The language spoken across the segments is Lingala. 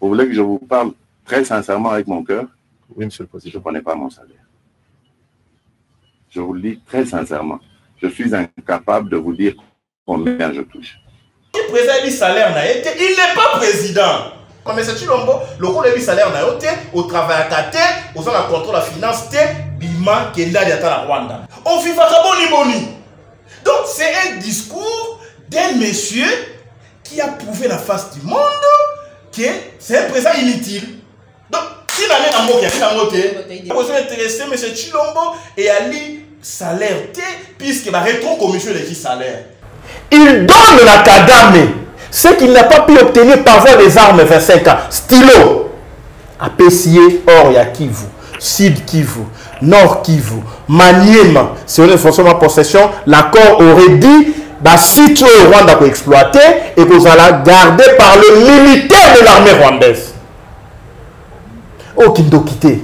Vous voulez que je vous parle très sincèrement avec mon cœur? Oui, monsieur le président. Je ne connais pas mon salaire. Je vous le dis très sincèrement. Je suis incapable de vous dire combien je touche. Le président du salaire n'a été, il n'est pas président. Mais c'est Chilombo, le rôle du salaire n'a été, au travail à Kate, au sein de la contrôle de la finance, Bima, Kenda, la Rwanda. On vit pas boni boni. Donc c'est un discours d'un monsieur qui a prouvé la face du monde que c'est un président inutile. Donc, si l'on est dans le il faut s'intéresser M. Chilombo et Ali salaire T, puisque la rétro-commission de qui salaire. Il donne la Kagame ce qu'il n'a pas pu obtenir par voie des armes 25 ans. Stylo. À Pessier, Or Kivu, Sud Kivu, Nord Kivu, Maniema. Si on est forcément possession, l'accord aurait dit bah, si tu es au Rwanda pour exploiter et que vous allez garder par le militaire de l'armée rwandaise. Oh, Kindokité.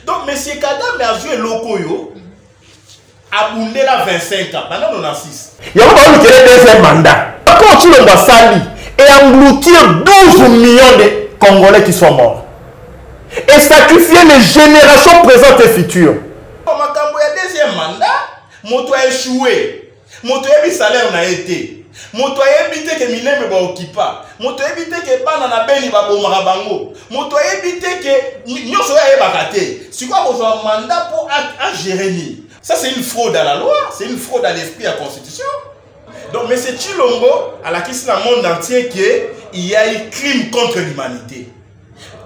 Donc, M. Kagame a joué Lokoyo, a boundé la 25 ans, pendant 96. Il y a un deuxième mandat. Quand tu le Sali et engloutir 12 millions de Congolais qui sont morts. Et sacrifier les générations présentes et futures. Comme il y a deuxième mandat, moto a échoué. Moto a salaire n'a été. Moto a évité que Minembe va occuper. Moto a évité que Banana Beni va bomber bango. Moto a évité que nous soyons bakaté. C'est quoi votre mandat pour gérer? Ça c'est une fraude à la loi, c'est une fraude à l'esprit à la Constitution. Donc M. Chilombo a la question dans le monde entier qu'il y a eu crime contre l'humanité.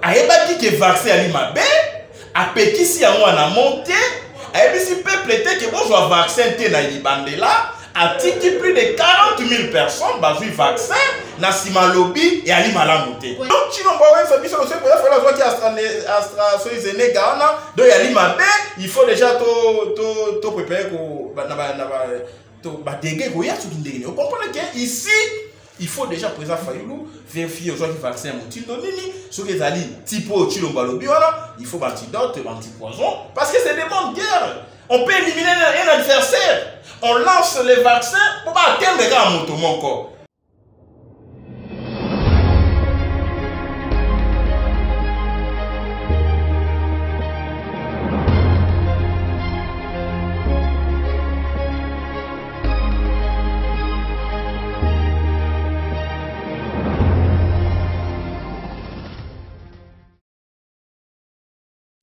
Il a dit que le vaccin a l'imabé, a pété si on a monté, il a dit que le peuple était que bon, je vais vacciner dans les bandes là, a tiqué plus de 40 000 personnes, bah, je vaccin, na sima lobby et à l'imalamoté. Donc Chilombo a fait ça, donc il faut déjà tout préparer pour vous comprenez qu'ici, il faut déjà présent Fayulu vérifier aux gens qui vaccinent mon type de nini, ceux qui allaient typo Chilombo lobby, il faut antidote, antipoison, parce que c'est des mondes de guerre. On peut éliminer un adversaire. On lance les vaccins pour pas atteindre les gars à mon tour encore.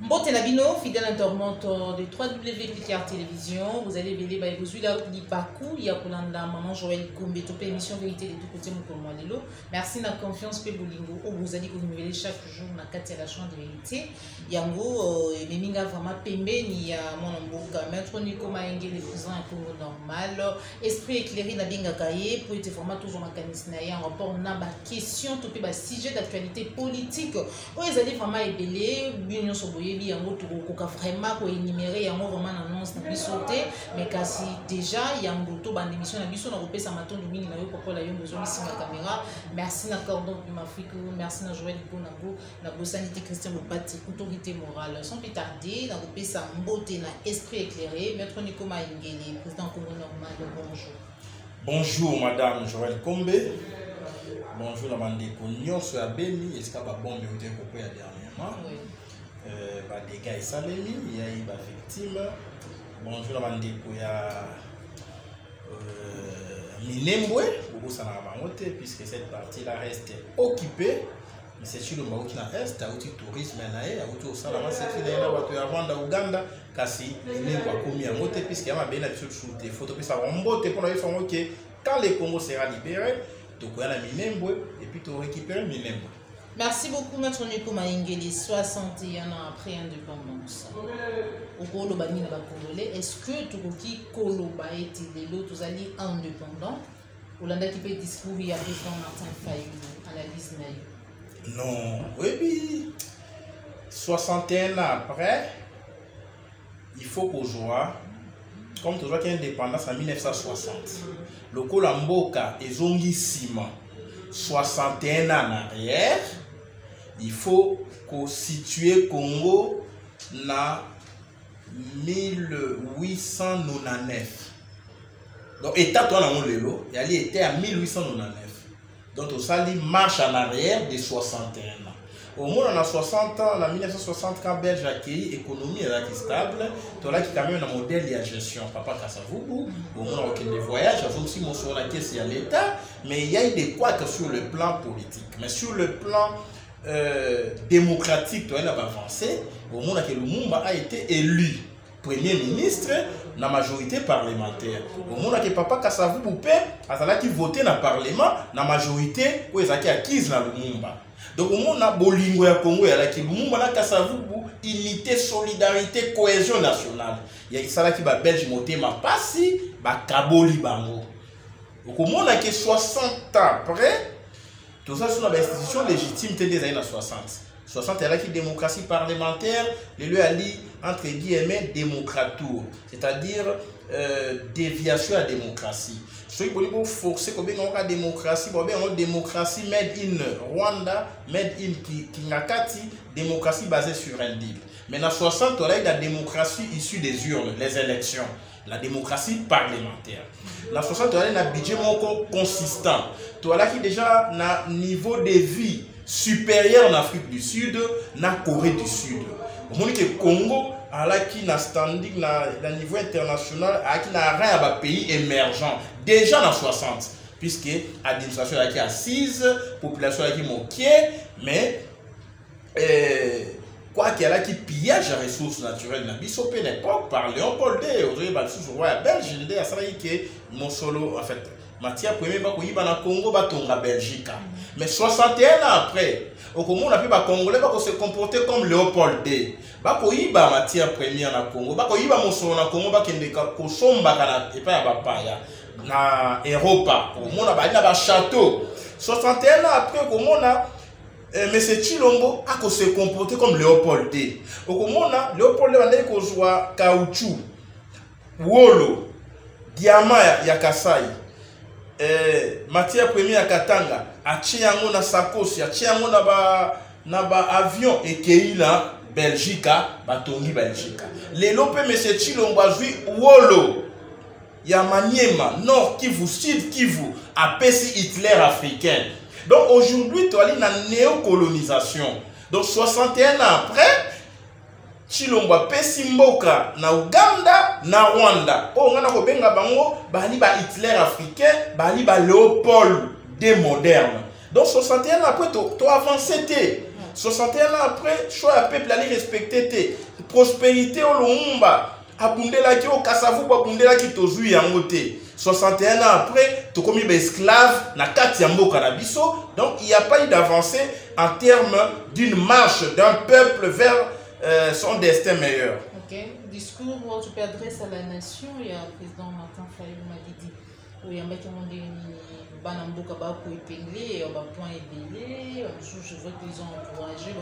Bonjour Nabino, fidèle internaute de 3WPTR Télévision. Vous allez béler, vous suivez l'Ibakou, il y a Kolanda, Maman Joël Kombe, top émission Vérité de tout côté, mon Lelo. Merci de la confiance que Bolingo, vous allez vous nouvelles chaque jour, na catération de vérité. Yango, Meminga vraiment Pembe, ni à mon amboka, Maître Nico Maenge, les présidents un Congo normal. Esprit éclairé, na binga kaye, pour être format toujours mécanisme, en rapport, on a ma question, tout le sujet d'actualité politique. Vous allez vraiment ébélé, bien soboyé. Yango tukoka vraiment ko énumérer yango vraiment annonce na bisoté mais kasi déjà yango to bande émission na biso na kopesa matondo mingi na yo pokola yo besoin ici na caméra. Merci na cordon de Afrique, merci na Joël Bonago na Bosanité Christian Lopati autorité morale sans plus tarder na kopesa mbote na esprit éclairé Maître Nico Maingeli président Congo normal. Bonjour. Bonjour madame Joël Kombe. Bonjour la bande Konyo sur Abeni est-ce qu'il y a bombe au découpé dernièrement. Oui. Des gars salemi, il y a eu des victimes. Bonjour la bande il y a Minembwe, puisque cette partie-là reste occupée. Mais c'est sur le Maroc qui reste, il y a eu tourisme, il y a eu Salama, c'est qu'il y a eu Rwanda, Ouganda, Kasi, Minembwe a commis un mot, puisqu'il y a eu des photos, puis ça va en beauté pour nous que quand le Congo sera libéré, donc il y a Minembwe et puis tu récupères Minembwe. Merci beaucoup, Maître Nico Maingeli, 61 ans après indépendance. Au Koloba ni na Congolais, est-ce que Tukoki Koloba était de l'autre, vous allez indépendant? Ou l'anda qui peut discours il y a président Martin Fayulu, analyse naïve? Non, oui, 61 ans après, il faut qu'on joue, comme tu vois qu'il y a indépendance en 1960. Le Kolamboka est zongissima, 61 ans en arrière. Il faut qu'on situe Congo na 1899. Donc, état toi dans mon lelo, il était à 1899. Donc, ça dit marche en arrière de 61 ans. Au moins, on a 60 ans, en 1960, quand Belge a accueilli l'économie est stable, tu as quand même un modèle de gestion. Papa Kassavoubou, au moins, on a des voyages, il y a aussi mon sur la caisse et à l'État, mais il y a eu des couacs sur le plan politique. Mais sur le plan démocratique, tu as avancé, au moins, Lumumba a été élu Premier ministre dans la majorité parlementaire. Au moment où Papa Kassavoubou a voté dans le Parlement, dans la majorité où il a acquise dans Lumumba. Donc au moment où Bolingo ya Congo, il y a Lumumba na Kassavoubou, unité, solidarité, cohésion nationale. Il y a ça qui va Belge monter ma passi, ba Kaboli bango. Donc au moment où 60 ans après, tout ça sont des institutions légitimes des années 60. 60 il y a la démocratie parlementaire, le lieu a dit entre guillemets démocratour, c'est-à-dire déviation à la démocratie. Si vous voulez forcer que la démocratie, une démocratie made in Rwanda, made in Kingakati, démocratie basée sur un deal. Mais dans 60, il y a la démocratie issue des urnes, les élections, la démocratie parlementaire. Dans 60, il y a un budget consistant. Il y a déjà un niveau de vie supérieur en Afrique du Sud, en Corée du Sud. Au monde que Congo a un standing à niveau international, a un pays émergent déjà dans 60, puisque l'administration est assise, la population est moquée, mais quoi qu'il y a qui pillage les ressources naturelles dans Bissopé l'époque par Léopold II, aujourd'hui le roi belge, il a dit que mon solo en fait matière première va courir dans Congo va tomber en Belgique. Mais 61 ans après, au Congo on a pu les Congolais va se comporter comme Léopold II. Va courir la matière première dans Congo, va courir mon solo dans Congo va kende ko somba kana et pas bapaya na Europa. Au monde a un château. 61 ans après au monde mais c'est Chilombo a se comporter comme Léopold II. Au monde Léopold II a ko joa caoutchouc, wolo, diamant ya Kasai. Matière première à Katanga, a Chiango na Sakosi, a Chiango na ba avion et Keila, Belgique, Batongi Belgique. Les lopes, mais c'est Chilombo a joué Wolo, Yamaniema, Nord Kivu, Sud Kivu, a Pessi Hitler africain. Donc aujourd'hui, tu as une néocolonisation. Donc 61 ans après, Chilombo pesi mboka na Uganda na Rwanda. Oh ngana ko benga bango bali ba Hitler africain, bali ba Léopold II moderne. Donc 61 ans après tu avancé té. 61 ans après choix à peuple aller respecter té. Prospérité au Lumumba, abundela ki au Kassavoubou abundela ki tozui yango té. 61 ans après tu commis esclave na kati ya mboka na biso. Donc il n'y a pas eu d'avancée en termes d'une marche d'un peuple vers son destin meilleur. Ok. Discours où tu peux adresser à la nation, il y a le président Martin Fayulu m'a dit où il y a un mec qui m'a dit Banamboka ba ko épingler, on va point ébélé, je vois qu'ils ont encouragé,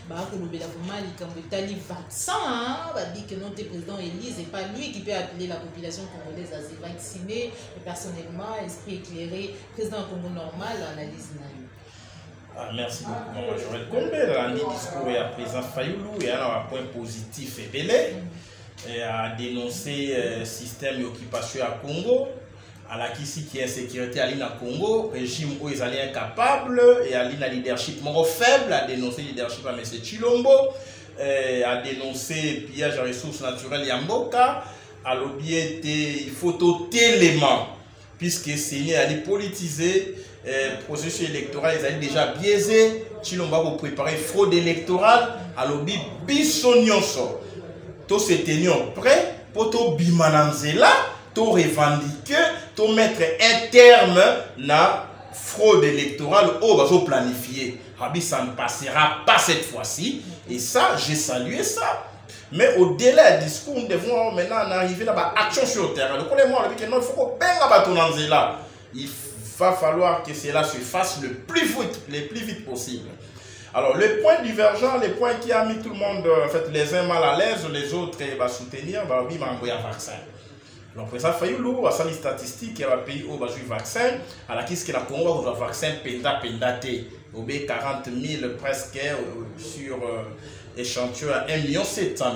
bah ko lobela vraiment les candidats vaccin, va dire que notre président Élise c'est pas lui qui peut appeler la population congolaise à se vacciner, et personnellement esprit éclairé, président Congo normal, analyse naïve. Ah, merci beaucoup, Maman Joël. Combien d'années discours et à président Fayulu et un point positif et belé et a dénoncé le système d'occupation à Congo, à la qui est sécurité à l'île Congo, régime où ils allaient incapables et à l'île leadership moro faible, a dénoncé leadership à M. Chilombo, a dénoncé pillage de ressources naturelles Yamboka, a lobbyé il faut tout élément puisque c'est allé politiser. Processus électoral, ils allaient déjà biaisé. Chilomba pour préparer fraude électorale. À l'objet bisonioso. Tout se tenir prêt pour tout bimananzela, tout revendiquer, tout mettre un terme na fraude électorale au baso planifié. Rabi, ça ne passera pas cette fois-ci. Et ça, j'ai salué ça. Mais au-delà du discours, nous devons maintenant arriver à l'action sur le terrain. Donc, il faut qu'on baigne là. Il va falloir que cela se fasse le plus vite possible. Alors, le point divergent, le point qui a mis tout le monde, en fait, les uns mal à l'aise, les autres va soutenir, va oui, envoyer un vaccin. Donc, président Fayulu, à sa statistique, il y a un pays où il va jouer vaccin, à la qui la Congo, va vaccin pendate, au B 40 000 presque sur échantillon à 1 700 000.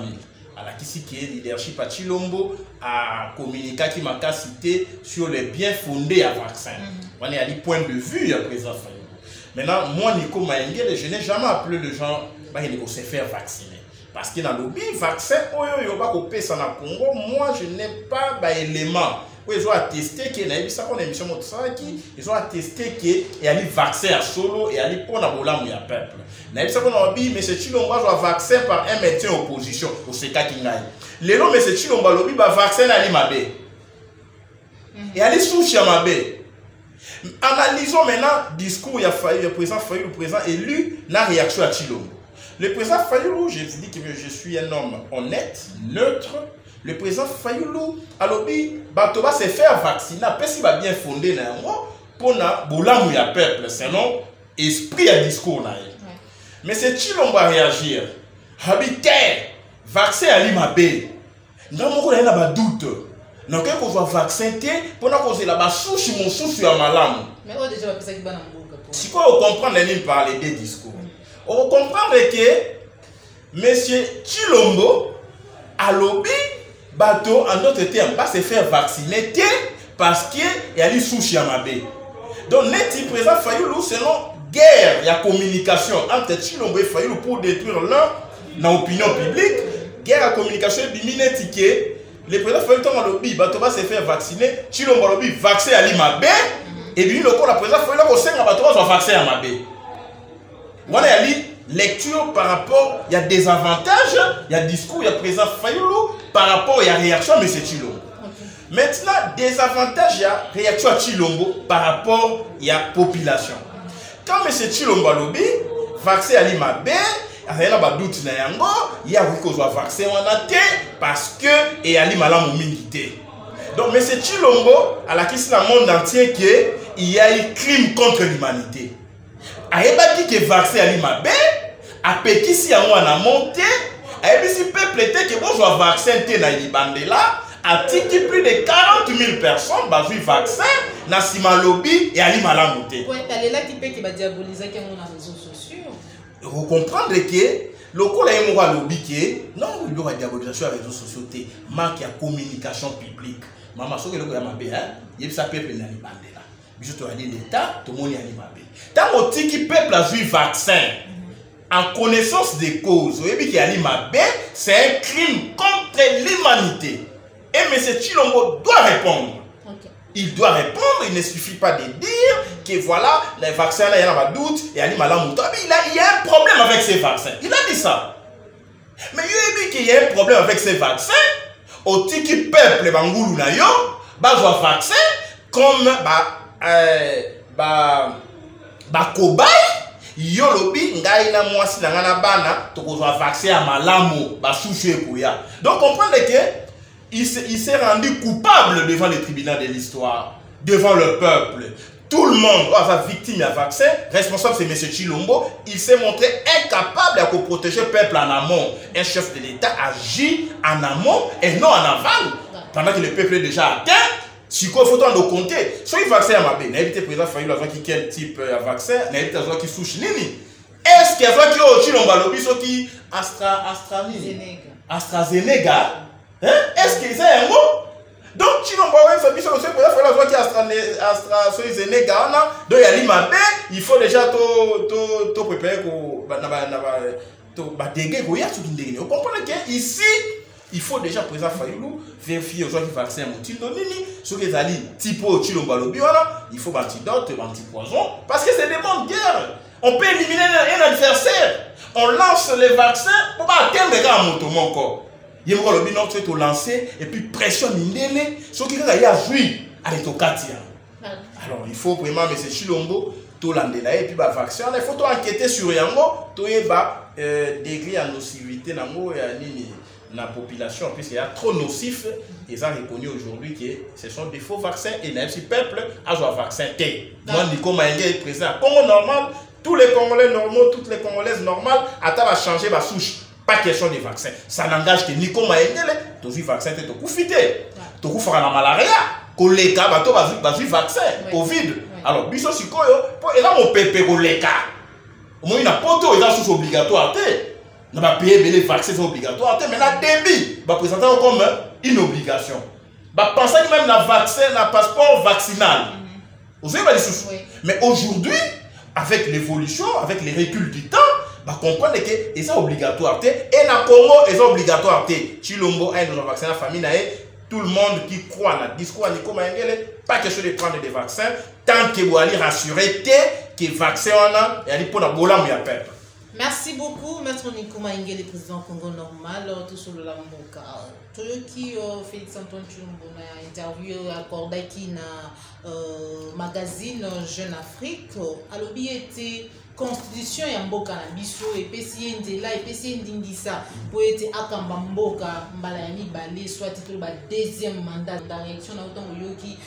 À la qui est leadership à Chilombo, à communiquer qui m'a cité sur les biens fondés à vaccin. On est à des points de vue à président Fayulu. Maintenant, moi, Nico Maengele, je n'ai jamais appelé les gens à se faire vacciner. Parce qu'il y a lobby, vaccin, moi, je n'ai pas d'éléments. Ils ont attesté qu'il y a une émission ils ont attesté qu'il y a un vaccin à solo et à pour la peuple. Mais c'est Chilomba a vaccin par un médecin opposition au CK Kingaï. Les noms, mais c'est Chilomba lobby, vaccin à l'Imabé. Et à l'Issouchi Amabé. Analysons maintenant le discours, il y a le président Fayulu, le président élu, la réaction à Chilombo. Le président Fayulu, je dis que je suis un homme honnête, neutre. Le président Fayulu, à l'objet, Batoba s'est fait vacciner, après s'il va bien fondé pour na boulamu ya peuple, sinon esprit à discours. Mais c'est Chilombo va réagir. Habité, vaccin à l'Imabé. Nous avons un doute. Nous avons un vaccin pour nous causer la souche, mon souche à malam. Mais on déjà ça qui va si on comprend les parler des discours, on comprend que M. Chilombo a lobby bateau en d'autres termes pas se faire vacciner parce qu'il y a des souches à Mabé. Donc le président Fayulu selon guerre, il y a communication entre Chilombo et Fayulu pour détruire l'un dans l'opinion publique. Guerre à communication et le président Fayulu a lobby bateau va se faire vacciner. Chilombo lobby vaccin à l'Imabé. Et puis, le président Fayulu a fait un vaccin à Mabé. On a dit lecture par rapport, il y a des avantages, il y a discours, il y a président Fayulu par rapport, il y a réaction à M. Chilombo. Maintenant, des avantages, il y a réaction à Chilombo par rapport, il y a population. Quand M. Chilombo a lobby, vaccin à l'Imabé, il y a un doute, il y a un vaccin parce que il y a un malam mingi. Donc, M. Chilombo, à la question du monde entier, qu'il y a un crime contre l'humanité. Il y a dit que le vaccin à l'Imabé, à Pékissi, a monté, il y a dit que le peuple était que bon, je vaccin dans l'Ibandela, a tiki plus de 40 000 personnes, bah, le vaccin, dans le lobby et à l'Imala monté. Oui, il y a là qui peut diaboliser les réseaux sociaux. Vous comprenez que le coup là, il y a un lobby qui non, il y a une diabolisation des réseaux sociaux, manque de communication publique. Maman, ce que le Yamabé, il y a ça peuple dans l'Ibandela. Je te dis l'État, tout le monde est animé. Tant que le peuple a vu le vaccin, en connaissance des causes, c'est un crime contre l'humanité. Et M. Chilombo doit répondre. Okay. Il doit répondre, il ne suffit pas de dire que voilà, les vaccins, il y a un doute, et il y a un problème avec ces vaccins. Il a dit ça. Mais il a dit qu'il y a un problème avec ces vaccins. Au tiki peuple, Bangoulou na yo, bazwa vaccin, comme cobaye, yo lobi, ngai na mwasi na ngana bana, tokozwa vaccin à malamo, souche kouya. Donc comprenez que il s'est rendu coupable devant le tribunal de l'histoire, devant le peuple. Tout le monde a victime d'un vaccin, responsable c'est M. Chilombo, il s'est montré incapable de protéger le peuple en amont. Un chef de l'État agit en amont et non en aval. Pendant que le peuple est déjà atteint, si il faut en compter. Si le vaccin à Mabé, n'hésitez pas à faire quel type de vaccin, n'hésitez pas qui souche nini. Est-ce qu'il y a qui au Chilombo lobby qui AstraZeneca? Est-ce qu'il y a un mot? Donc, Chilombo il faut déjà te préparer pour vous comprenez qu'ici, il faut déjà président Fayulu vérifier aux gens qui vaccinent ceux qui ont typo Chilombo il faut antidote, antipoison, parce que c'est des mondes de guerre. On peut éliminer un adversaire. On lance les vaccins pour pas atteindre les gars à mon encore. Il y a un bilan qui est lancé et puis pression indélé. Ce qui est à jouir avec ton Katia. Alors il faut vraiment, M. Chilombo, tout l'andela et puis le vaccin. Il faut enquêter sur Yango, tout est degré à nocivité dans la population, puisqu'il y a trop nocif. Ils ont reconnu aujourd'hui que ce sont des faux vaccins et même si le peuple a un vaccin. Moi, Nico Maengele est président. Congo normal, tous les Congolais normaux, toutes les Congolaises normales, attendent à changer ma souche. Pas question de vaccin. Ça n'engage que Nico Maengele, tu as vaccin, tu as profité. Tu as fait la malaria, tu as vaccin, Covid. Alors, biso sikoyo, et là, mon pépé, au moins, il n'y a pas de sous obligatoire. On va payer les vaccins obligatoires, mais la débit va présenter comme une obligation. Pensez que même le vaccin, le passeport vaccinal. Vous savez, mais aujourd'hui, avec l'évolution, avec les reculs du temps, bah comprendre que c'est obligatoire. Et dans le Congo, c'est obligatoire. Chilombo a un vaccin, la famille, tout le monde qui croit dans le discours, pas question de prendre des vaccins, tant que vous allez rassurer que les vaccins, il y a des pour la bola, peuple. Merci beaucoup, Maître Nikouma Ingele, président Congo Normal, tout sur le Lamboka. Toyoki Félix Antoine Chilombo na interview accordé qui na magazine Jeune Afrique. Alors bien été constitution ya mboka na biso et PCN de là et PCN d'Indissa pour être akamba mboka mbala ya mibale soit titre ba deuxième mandat dans l'élection na autant yoki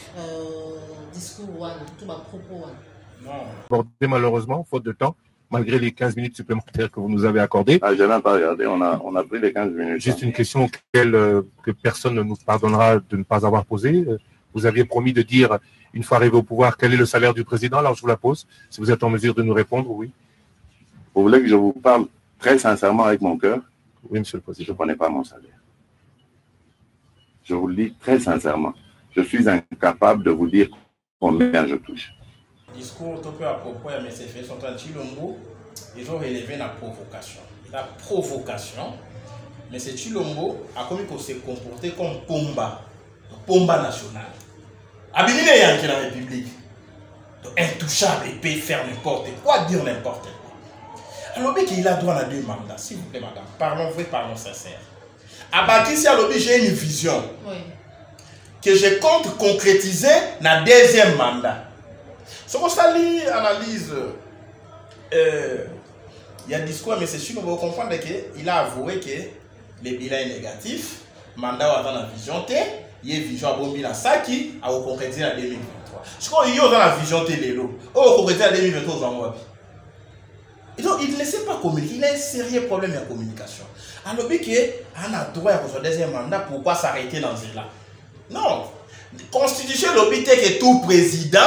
discours wana tout ba propos wana. Non. Abordé malheureusement faute de temps. Malgré les 15 minutes supplémentaires que vous nous avez accordées. Ah, je n'ai pas regardé, on a pris les 15 minutes. Juste une question que personne ne nous pardonnera de ne pas avoir posée. Vous aviez promis de dire, une fois arrivé au pouvoir, quel est le salaire du président. Alors je vous la pose, si vous êtes en mesure de nous répondre, oui. Vous voulez que je vous parle très sincèrement avec mon cœur? Oui, monsieur le président. Je ne connais pas mon salaire. Je vous le dis très sincèrement. Je suis incapable de vous dire combien je touche. Discours tout peu à propos de M. Félix Antoine Chilombo, ils ont relevé la provocation. La provocation, M. Chilombo a commis qu'on s'est comporté comme Pomba national. Abimine Yankee dans la République. Intouchable et peut faire n'importe quoi, dire n'importe quoi. Alors, il a droit à 2 mandats, s'il vous plaît, madame. Parlons vrai, parlons sincère. Abakissi a l'objet, j'ai une vision que je compte concrétiser dans le 2e mandat. Si on analyse, il y a un discours, mais c'est sûr que vous comprenez qu'il a avoué que le bilan est négatif, le mandat a dans la vision T, il y a une vision à bon bilan, ça qui a concrétisé en 2023. Ce qu'on y a dans la vision T, il a concrétisé en 2023. Donc, il ne sait pas communiquer, il a un sérieux problème de communication. Alors, on a droit à son 2e mandat, pourquoi s'arrêter dans ce là? Non, la constitution l'objet que tout président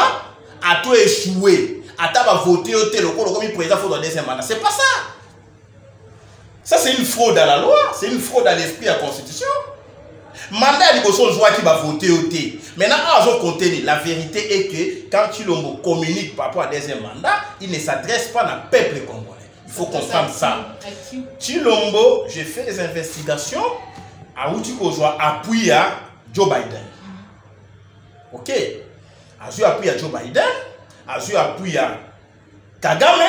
a tout échoué, a voté au tel comme il président faut dans 2e mandat. C'est pas ça. Ça c'est une fraude à la loi, c'est une fraude à l'esprit à la constitution. Mandat il faut joie qui va voter au tel. Maintenant la vérité est que quand Chilombo communique par rapport à 2e mandat, il ne s'adresse pas à peuple congolais. Il faut comprendre ça. Chilombo, j'ai fait des investigations à où tu dois appuyer à Joe Biden. OK. Azu appui à Joe Biden, Azu appui à Kagame,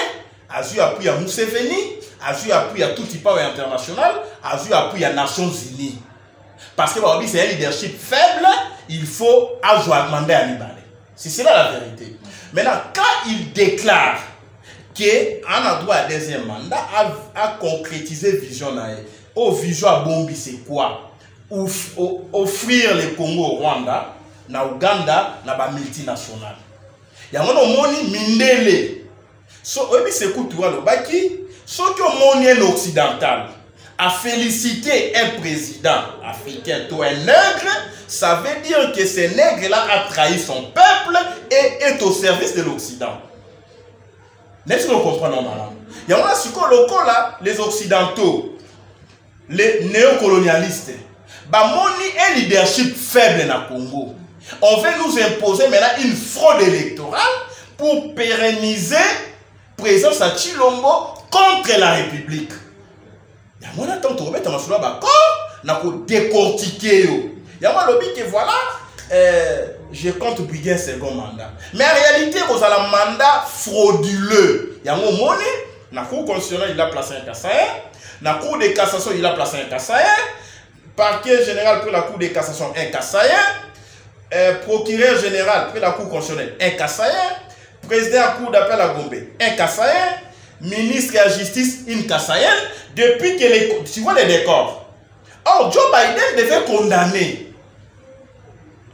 Azu appui à Museveni, Azu appui à tout type international, Azu appui à Nations Unies. Parce que c'est un leadership faible, il faut demander à Nibale. C'est cela la vérité. Maintenant, quand il déclare qu'on a droit à 2e mandat, à concrétiser vision, au vision à Bombi, c'est quoi? Offrir le Congo au Rwanda, na Uganda na ba multinational. Ya ngono moni mindele. So obi se kutuwa lo baki, so que moni en occidental a félicité un président africain to un nègre, ça veut dire que ce nègre là a trahi son peuple et est au service de l'Occident. N'est-ce que nous comprenons madame? Ya ngona siko loko là les occidentaux, les néocolonialistes, ba moni un leadership faible na Congo. On veut nous imposer maintenant une fraude électorale pour pérenniser la présence à Chilombo contre la République. Il y a mon attente, on va mettre en décortiquer. Il y a mon lobby que voilà, je compte briguer un second mandat. Mais en réalité, vous avez un mandat frauduleux. Il y a mon monnaie, la Cour constitutionnelle, il a placé un Kassaïen, la Cour de cassation, il a placé un Kassaïen, parquet général pour la Cour de cassation, un Kassaïen. Procureur général pour la Cour constitutionnelle, un Kassaïen, président de la Cour d'appel à Gombe, un Kassaïen, ministre de la Justice, une Kassaïenne, depuis que tu vois les décors. Or, Joe Biden devait condamner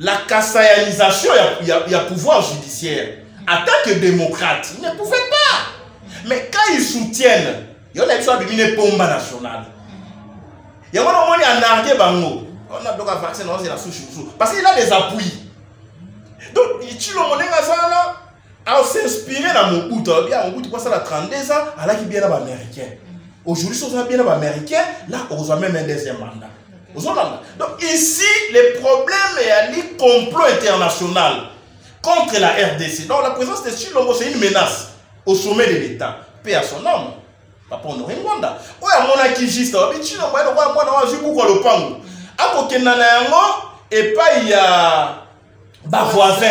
la kassaïanisation il y a pouvoir judiciaire. En tant que démocrate, il ne pouvait pas. Mais quand ils soutiennent, il y a une pomba nationale. Il y a un nargué bango. On a donc un vaccin dans la souche. Parce qu'il a des appuis. Donc, il a s'inspiré dans mon bout. Mon bout, quoi ça, a 32 ans, alors qu'il est bien américain. Aujourd'hui, si on est bien américain, là, on a même un 2e mandat. Donc, ici, le problème est le complot international contre la RDC. Donc, la présence de Chilombo, c'est une menace au sommet de l'État. Paix à son âme. Papa Honoré Ngwanda. Oui, à mon acquis juste, et pas il y a des voisins.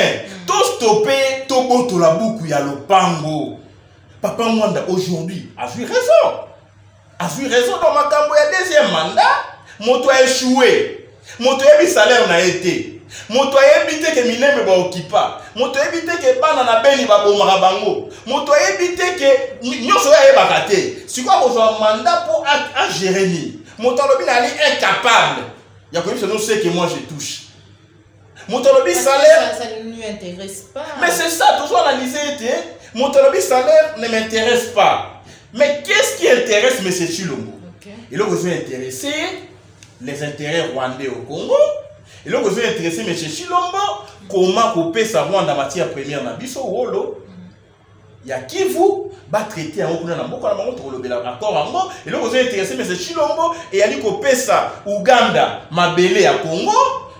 Tous stoppés, tout beau, tout la boucle, il y a le pango. Papa Ngwanda, aujourd'hui, a vu raison. A vu raison dans ma cambo, il y a deuxième mandat. Mon toit échoué. Mon toit a salaire n'a été. Mon toit a évité que Minem ne occupa. Mon toit a évité que Banana Beni va bomarabango. Mon toit a évité que nous soyons bagatés. C'est quoi vous avez un mandat pour gérer? Mon toit est incapable. Il y a comme ça, nous ce que moi je touche. Mon tolobi salaire. Ça ne nous intéresse pas. Mais c'est ça, toujours analyser. Mon tolobi salaire ne m'intéresse pas. Mais qu'est-ce qui intéresse M. Chilombo? Il a besoin d'intéresser les intérêts rwandais au Congo. Il a besoin d'intéresser M. Chilombo comment couper sa Rwanda en matière première dans Bisso Wolo. Il y a qui vous va traiter un peu d'accord. Il a besoin d'intéresser M. Chilombo et il a dit couper ça Ouganda, Mabele à Congo.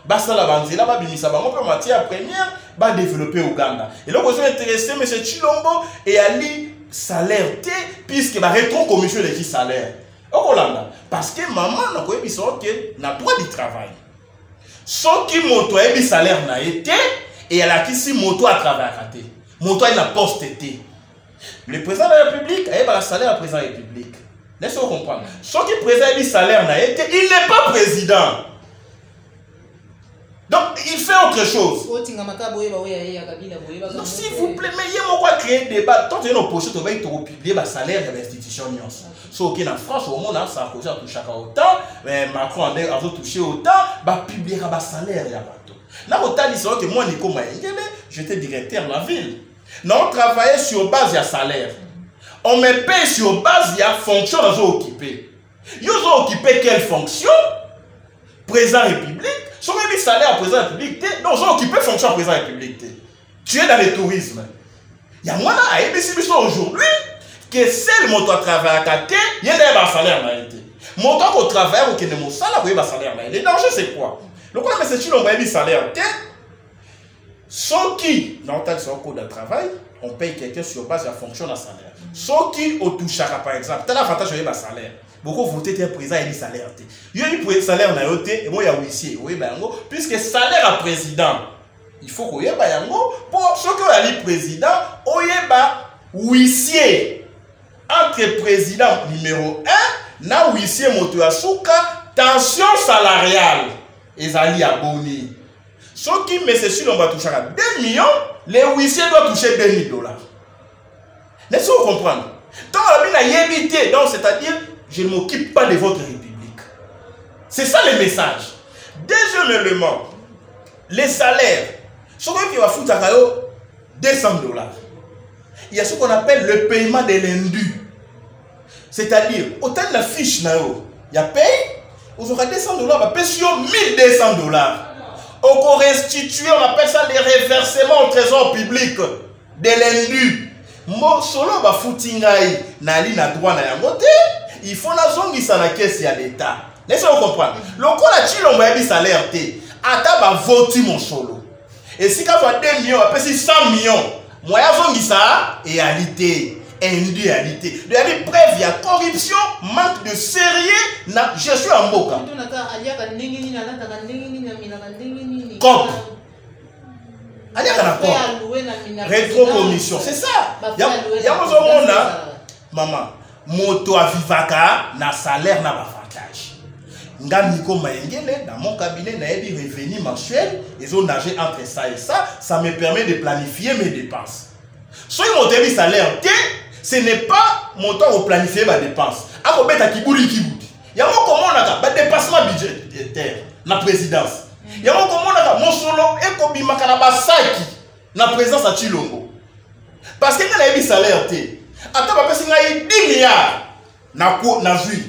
Basta la banzela, ba bimisa bango pour matière première, ba développer Ouganda. Il a besoin d'intéresser M. Chilombo et à lui salaire T puisque va rétro commission de qui salaire. Parce que maman n'a pas eu n'a droit du travail. Sauf qui moto a eu salaire n'a été et elle a qui si moto a travaillé. Moto a une poste été. Le président de la République a eu le salaire du président de la République. Laissez-vous comprendre. Sauf qui président a eu salaire n'a été, il n'est pas président. Donc, il fait autre chose. Non, s'il vous plaît, mais il y a quoi créer des débats. Tant qu'il y a une opposition, il faut publier le salaire de l'institution. Sauf qu'en France, au monde, ça a touché autant, mais Macron a touché autant, il publier le salaire. Là, autant que moi, Nico Maïngele, j'étais directeur de la ville. Nous on travaillait sur base de salaire. On me paye sur base de fonction dans occupé. Ils ont occupé quelle fonction? Président République. Si on a mis salaire à président République, non, ils ont occupé fonction à président République. Tu es dans le tourisme. Il y a moi là, à ABC aujourd'hui, que seul mon toit travaille à côté, il y a un salaire dans été. Mon toit au travail, ou qu'il y a un salaire, il y a un salaire dans été. Le danger, c'est quoi? Le problème, c'est que si on a mis salaire, ceux qui, dans le code de travail, on paye quelqu'un sur base de la fonction de salaire. Ceux qui, au touchara, par exemple, tel avantage, il y a un salaire. Beaucoup voté un président et un salaire. Il y a un salaire dans le et moi il y a huissier. Puisque salaire à président, il faut qu'il y ait pour ceux qui ont un président, il y a huissier entre président numéro 1 na huissier moto asuka tension salariale et zali abonné. Ceux qui mais c'est sûr on va toucher à 2 millions, les huissiers doivent toucher $2 000. Laissez-vous comprendre. Donc on a évité, donc c'est-à-dire je ne m'occupe pas de votre République. C'est ça le message. Deuxième élément, les salaires. Ce qui va foutre à $200. Il y a ce qu'on appelle le paiement de l'indu. C'est-à-dire, autant de la fiche, il y a paye, vous aurez $200, va payer sur $1 200. Au restituer, on appelle ça les reversements au trésor public de l'indu. Mo solo ba foutingai nali na droit na yango te. Il faut la zone qui na caisse ya l'État. Laissez-vous comprendre. Le coup la chilo m'a salaire té. Ata ba voti mon solo. Et si quand va 2 millions, après 100 millions, moi ya zone qui ça et réalité, indualité. De la preuve il y a corruption, manque de sérieux na gestion en boka. Comme rétro-commission, c'est ça. Il y a maman, moto à vivaka, na salaire, na avantage. Nico Maïngele, dans mon cabinet, n'a des revenus mensuels, ils ont nagé entre ça et ça me permet de planifier mes dépenses. Si mon débit salaire, ce n'est pas mon temps pour planifier mes dépenses. À mettre à Kibouli Kiboudi. Il y a comment on a des dépassements budgétaires, la présidence. Il y a comment on a mon solo et Kobi Makalaba Saki, la présidence à Chilombo. Parce que quand il y a des salaires, attends, parce qu'il y a 10 milliards, na zui.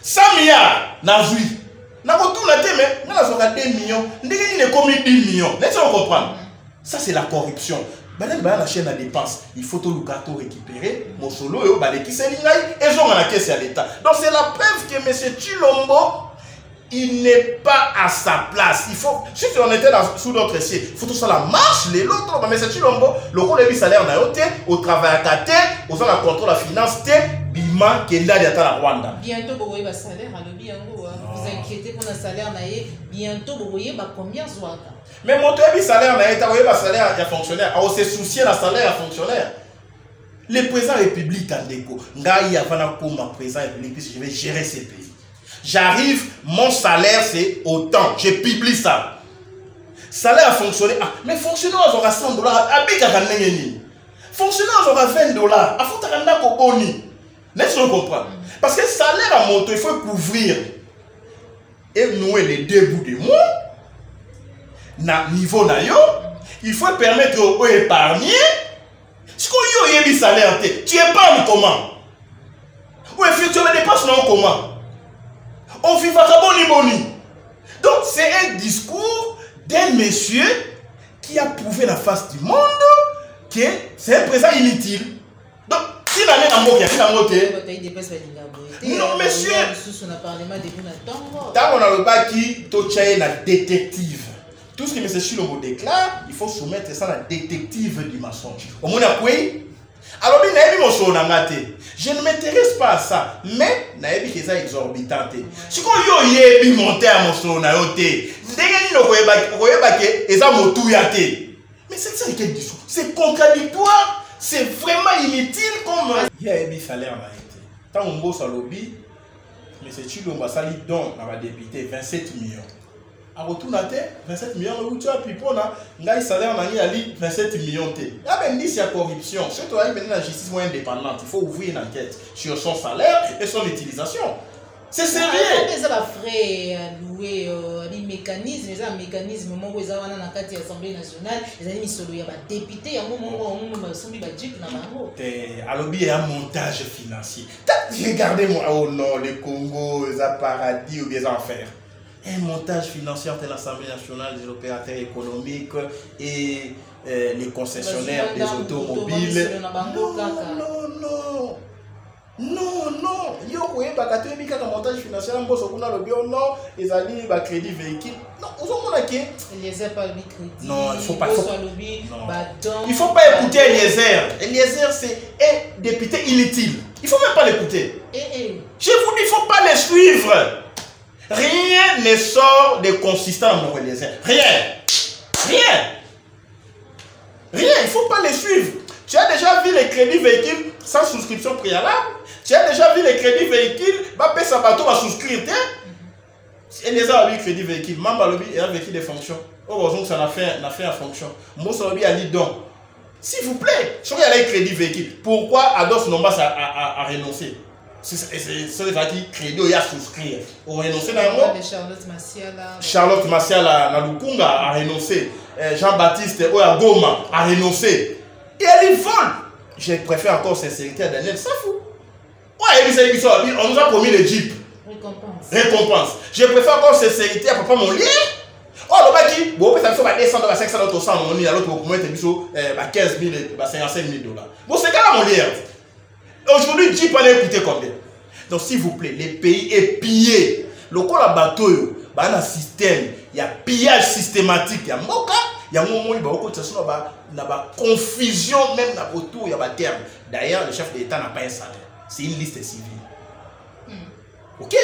100 milliards, na zui. Na tout la tête, mais on a 2 millions. On a commis 10 millions. Laissez-vous comprendre. Ça, c'est la corruption. La chaîne à dépenses, il faut tout le gâteau récupérer. Mon solo, et ils ont la caisse à l'État. Donc, c'est la preuve que M. Chilombo, il n'est pas à sa place. Il faut, si on était sous notre ciel, il faut tout ça la marche, les autres, mais c'est Chilombo, le rôle de salaire n'a été, au travail à côté, aux gens la contrôle la finance, bima, qui est là, il y a la Rwanda. Bientôt, vous voyez le salaire, vous inquiétez pour le salaire, bientôt, vous voyez combien soit. Mais mon salaire n'a été, vous voyez le salaire, il y a fonctionnaire, on s'est soucié le salaire à fonctionnaire. Le président république en déco, Ngaï avant pour ma président république, je vais gérer ces pays. J'arrive, mon salaire c'est autant. Je publie ça. Salaire a fonctionné. Ah, mais fonctionnaire aura $100. Fonctionnaire aura $20. À foutre un boni. N'est-ce pas comprendre? Parce que le salaire a monté, il faut couvrir et nouer les deux bouts du mois. Na niveau nayo, il faut permettre aux épargnés. Si tu as un salaire, tu épargnes comment? Ou tu ne dépenses non comment? On vit pas boni. Donc c'est un discours d'un monsieur qui a prouvé la face du monde que c'est un président inutile. Donc si la même amour qui a fait la montée. Non monsieur. Tant qu'on a le bas qui tochaye la détective. Tout ce que M. Chilombo déclare, il faut soumettre ça à la détective du mensonge. Au moins, alors, je ne m'intéresse pas à ça, mais je suis exorbitant. Si vous avez monté à mon son, mais c'est ça quel discours. C'est contradictoire, c'est vraiment inutile comme. Il y a un salaire. Tant qu'on bosse à lobby, M. Chilombo a sali don à la députée 27 millions. À retour 27 millions, tu as pu prendre un salaire 27 millions. Il y a une corruption. Surtout avec la justice moins indépendante, il faut ouvrir une enquête sur son salaire et son utilisation. C'est sérieux. Il y a des frais loués, des mécanismes, il y a un mécanisme où il y a l'Assemblée nationale, il y a des députés, il y a un moment où il y a un montage financier. Regardez-moi, oh non, les Congo, les paradis ou les enfers. Un montage financier entre l'Assemblée nationale, les opérateurs économiques et les concessionnaires des automobiles. Non. Il y a un montage financier, ils ont crédit véhicule. Non, il faut pas. Il ne faut pas écouter Eliezer. Eliezer, c'est un député inutile. Il ne faut même pas l'écouter. Je vous dis, il ne faut pas les suivre. Rien ne sort de consistant dans Eliezer. Rien. Il ne faut pas les suivre. Tu as déjà vu les crédits véhicules sans souscription préalable? Tu as déjà vu les crédits véhicules? Ça va souscrire. Eliezer a vu crédit véhicule. Mamba lobby a vécu des fonctions. Heureusement, ça n'a fait en fonction. Moussa lobby a dit donc. S'il vous plaît, si vous avez crédit véhicule, pourquoi Ados Nombas a renoncé? C'est ça qui crédit ou y a souscrire. On renonce dans le mot. Charlotte Massiala na Lukunga a renoncé. Jean-Baptiste Oyagoma a renoncé. Et elle vole. Je préfère encore sincérité à Daniel Safou. Ouais, on nous a promis le Jeep. Récompense. Je préfère encore sincérité à Papa Molière. Oh, le mec qui, bon, ça va descendre à 500 autres 100, on y a l'autre pour mettre 15 000, 55 000 $. Bon, c'est quand même Molière. Aujourd'hui, Jeep a écouté combien? Donc, s'il vous plaît, les pays est pillé. Le coup, la bateau, il y a un système, il y a pillage systématique, il y a moka, il y a un moment où il y a confusion, même autour, il y a un terme. D'ailleurs, le chef de l'État n'a pas un salaire. C'est une liste civile. Ok?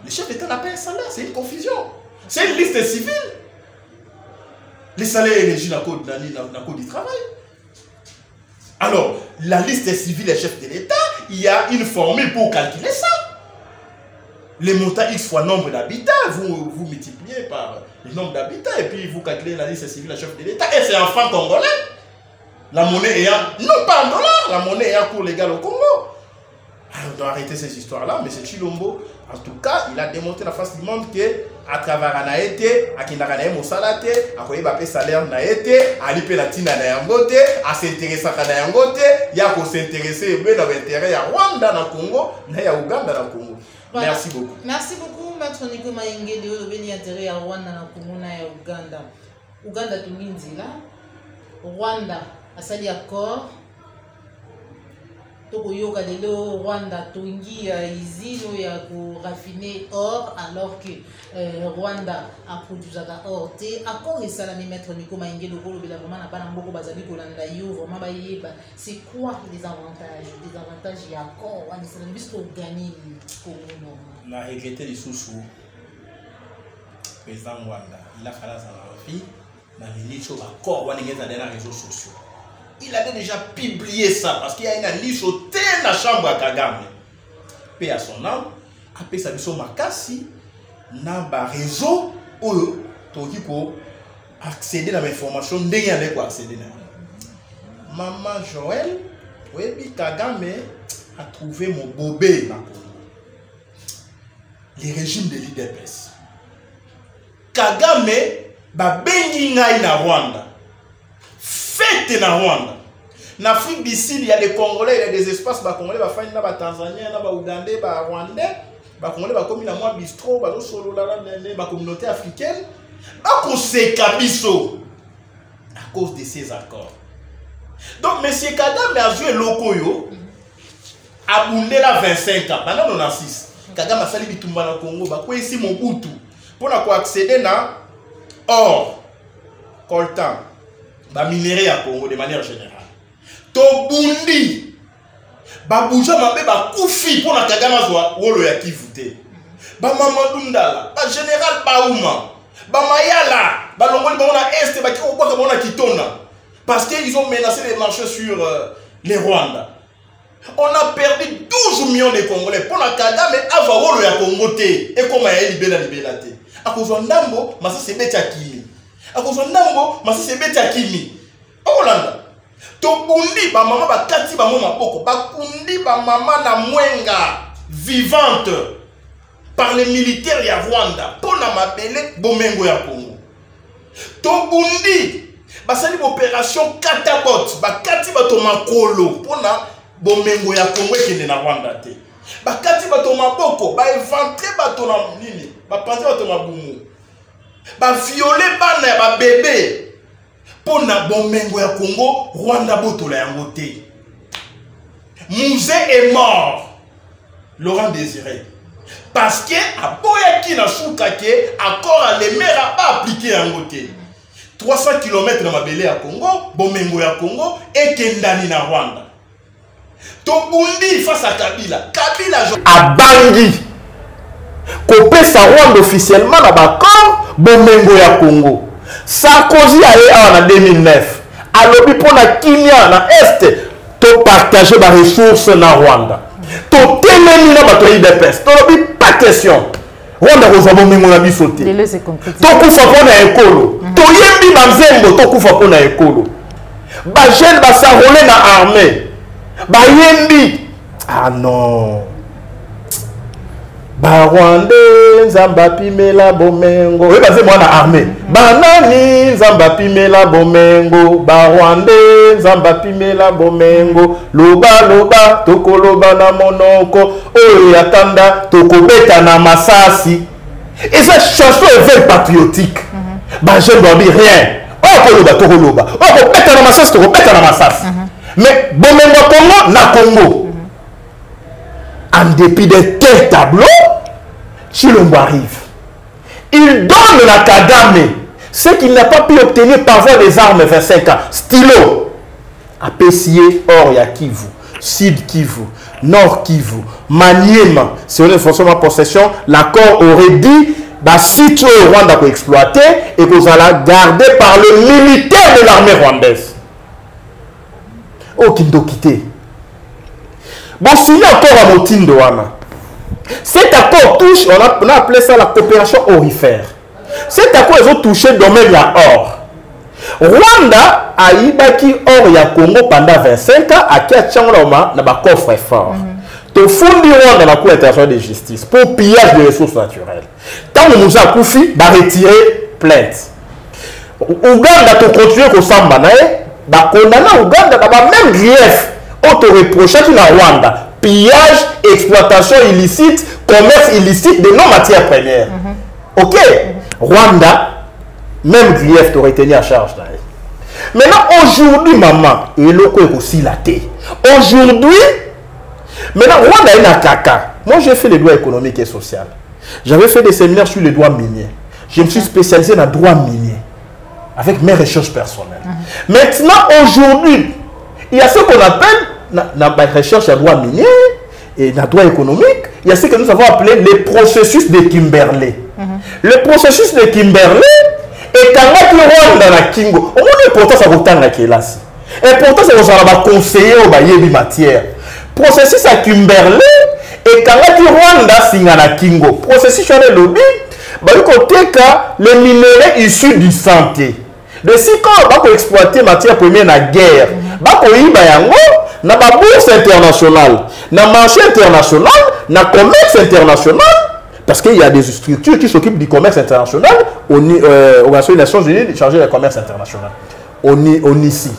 Le chef de l'État n'a pas un salaire, c'est une confusion. C'est une liste civile. Les salaires élegis dans le code du travail. Alors, la liste civile des chefs de l'État, il y a une formule pour calculer ça. Les montants X fois nombre d'habitants, vous multipliez par le nombre d'habitants et puis vous calculez la liste civile des chefs de l'État. Et c'est en francs congolais. La monnaie ayant, non pas en dollars, la monnaie ayant cours légal au Congo. Alors, on doit arrêter ces histoires-là, mais c'est Chilombo. En tout cas, il a démontré la face du monde que à travers un été, à qui n'a rien mosalate, à quoi il va payer salaire n'a été, à l'IP latina n'a yangote, à s'intéresser à n'a yangote, il y a qu'à s'intéresser dans l'intérêt à Rwanda dans le Congo, il y a Ouganda dans le Congo. Voilà. Merci beaucoup. Merci beaucoup, Maître Nico Mayenge de Obeni intérêt à Rwanda dans le Congo et Ouganda. Ouganda tout là, Rwanda a sali accord. tokoyoka lelo Rwanda tongi izino ya ko raffiner or alors que Rwanda a produit or te accord et ça la mettre Miko Maïngue le rôle de la vraiment n'a pas n'amboko bazali kolanda yo vraiment ba yeba c'est quoi les avantages y accord on est juste pour gagner pour nous na regretter les sous président Rwanda il a fallu ça la vie na ministre accord on est dans les réseaux sociaux. Il avait déjà publié ça parce qu'il y a une liste au thé dans la chambre à Kagame. Paix à son âme, après ça, il y a Makasi, dans le réseau où il faut accéder à l'information. Il faut accéder. Maman Joël, oui, Kagame a trouvé mon bobé. Les régimes de l'IDPS. Kagame va bénir na Rwanda. Fête na Rwanda. En Afrique du Sud, il y a des Congolais, il y a des espaces, les Congolais, les Tanzaniens, les Ougandais, les Rwandais, les Congolais, comme la bistrot, la communauté africaine. On s'est cabisso à cause de ces accords. Donc, M. Kagame a joué Lokoyo, a boundé la 25 ans. Maintenant, on a 6. Kagame a sali bitumba na Congo, quoi ici mon boutou, pour accéder à or, coltan. Ba minerai à Congo de manière générale. To bundi. Ba bouja mabe ba koufi pour na Kagame zwa wolo ya kivute. Ba Mamadou Ndala, ba général Baouma, ba Mayala, ba longoli ba na est ba kiko kwa ba na Kitona parce qu'ils ont menacé les marchés sur les Rwanda. On a perdu 12 millions de Congolais pour na Kagame azwa wolo ya Congo te et comme ya libela te. Akozwa ndambo masa sebeti akili. Akozwa ndambo masi sebeti akimi Olanda to bundi ba mama ba kati ba mama boko ba kundi ba mama na mwenga vivante par les militaires ya Rwanda pona mabele bomengo ya Congo to bundi ba sali opération Catabot ba kati ba to makolo pona bomengo ya Congo ekende na Rwanda te ba kati ba to maboko ba éventrer ba to na nini ba panzi ba to mabumu ba violer bana ya ba bébé pour na bomengo ya Congo Rwanda botola yango te. Mouzé est mort Laurent Désiré parce que aboyaki na souka ke accord à l'emera pas appliqué yango te. 300 km na mabele ya Congo bomengo ya Congo ekendani na Rwanda to bundi face à Kabila abangi kopesa Rwanda officiellement na bakor bomengo ya Congo. Sarkozy a en 2009 alobi pona kimia na est to partager ba ressources na Rwanda to telemi na bato IDPS to lobi pas question Rwanda ko zabo mengo na biso te to kufa pona ekolo to yembi banzembo to kufa pona ekolo ba jeune ba sarole na armée ba yembi ah non ba Rwandais nzamba pimela bomengo we baze mwana armée banani nzamba pimela bomengo ba Rwandais nzamba pimela bomengo loba loba tokoloba na monoko oyo yatanda tokobeta na masasi et cette chanson est very patriotique ba je dois dire rien okoloba tokoloba okobeta na masasi tokobeta na masasi mais bomengo Congo na Congo. En dépit de tels tableaux, Chilombo arrive. Il donne la Kagame ce qu'il n'a pas pu obtenir par voie des armes 25 ans. Stylo. À Pessier, Or ya Kivu, Sud Kivu, Nord Kivu, Maniema. Si on est forcément possession, l'accord aurait dit bah, si tu es au Rwanda pour exploiter et que vous allez garder par le militaire de l'armée rwandaise. Oh, Kindo quitté. Bon, s'il y a encore à Motindo, cet accord touche, on a appelé ça la coopération orifère. Cet accord, ils ont touché le domaine de la or. Rwanda a ibaki or ya Congo pendant 25 ans, à Kiachangoma, n'a pas coffre fort. Te fondi Rwanda la Cour internationale de justice pour pillage des ressources naturelles. Tant que nous avons Koufi, va retirer plainte. Ouganda, tu continues au Samba, bah, condamner Ouganda, n'a pas même grief. Auto-reproché sur la Rwanda, pillage, exploitation illicite, commerce illicite de nos matières premières. Ok, Rwanda, même grief t'aurait tenu à charge. Maintenant, aujourd'hui, maman, et le coup est aussi la thé. Aujourd'hui, Maintenant, Rwanda est un caca. Moi, j'ai fait les droits économiques et sociaux. J'avais fait des séminaires sur les droits miniers. Je me suis spécialisé dans le droit minier, avec mes recherches personnelles. Maintenant, aujourd'hui, il y a ce qu'on appelle, dans ma recherche à droit minier et dans le droit économique, il y a ce que nous avons appelé le processus de Kimberley. Le processus de Kimberley est un acte Rwanda na Kingo. On a pourtant ça autant na Kelasi. Et pourtant ça vous a conseillé au bayebi matière. Processus à Kimberley et un acte Rwanda singa na Kingo. Processus sur le lobby, bah côté les minéraux issus du santé. De si quand on va exploiter matière première na guerre, bah ko yiba yango na ba bourse internationale, na marché international, na commerce international. Parce qu'il y a des structures qui s'occupent du commerce international, Organisation des Nations Unies chargée du commerce international. On ici.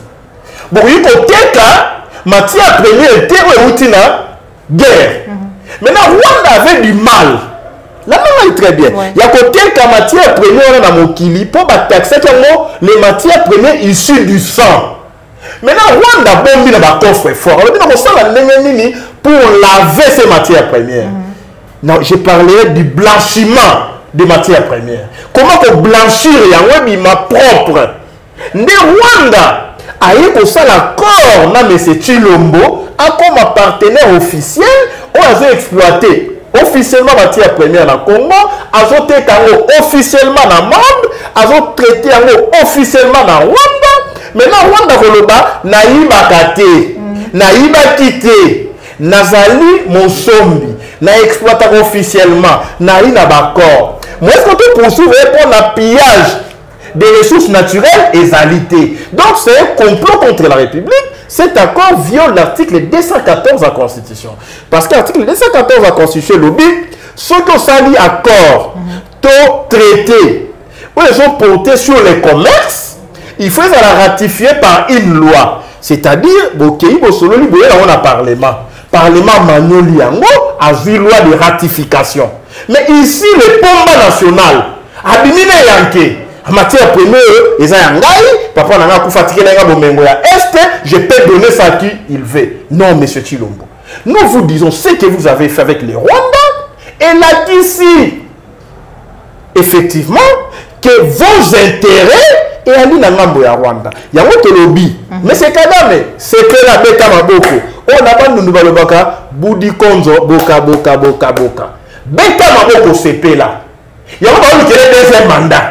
Bon, il faut que matière première était une guerre. Maintenant, Rwanda avait du mal. Là, on est très bien. Il y a côté que matière première dans mon kili pour taxer les matières premières issues du sang. Maintenant, Rwanda bombi dans le coffre fort. Alors, on sent la nénénini pour laver ces matières premières. Non, je parlerai du blanchiment des matières premières. Comment que blanchir ma propre. Né Rwanda a eu pour ça l'accord na M. Chilombo comme partenaire officiel où ils ont exploité officiellement matière première dans le Congo, ils ont traité officiellement dans le monde, ils ont traité officiellement dans Rwanda. Maintenant Rwanda Koloba naïba kate, naïba kite, nazali mosombi. Na exploité officiellement, na eu d'accord. Moi, est-ce qu'on peut poursuivre pour le pillage des ressources naturelles et alité? Donc, c'est un complot contre la République. Cet accord viole l'article 214 de la Constitution. Parce que l'article 214 de la Constitution, le but, ce que ça dit accord, traité, où ils ont porté sur les commerces, il faut la ratifier par une loi. C'est-à-dire, on a parlement. Parlement Manoli Yango a vu loi de ratification. Mais ici, le combat national a diminué Yanké. En matière première, ils ont yangai, papa n'a pas fatigué les gars Est-ce je peux donner ça à qui il veut? Non, monsieur Chilombo. Nous vous disons ce que vous avez fait avec les Rwandais. Et là, d'ici, effectivement, que vos intérêts et ali na ngambo ya Rwanda. Yango to lobby. Mais c'est Kagame, c'est que la beka maboko. On a pas nous balobaka Budi Konzo boka. Beka maboko CP là. Yango ba lu kele deuxième mandat.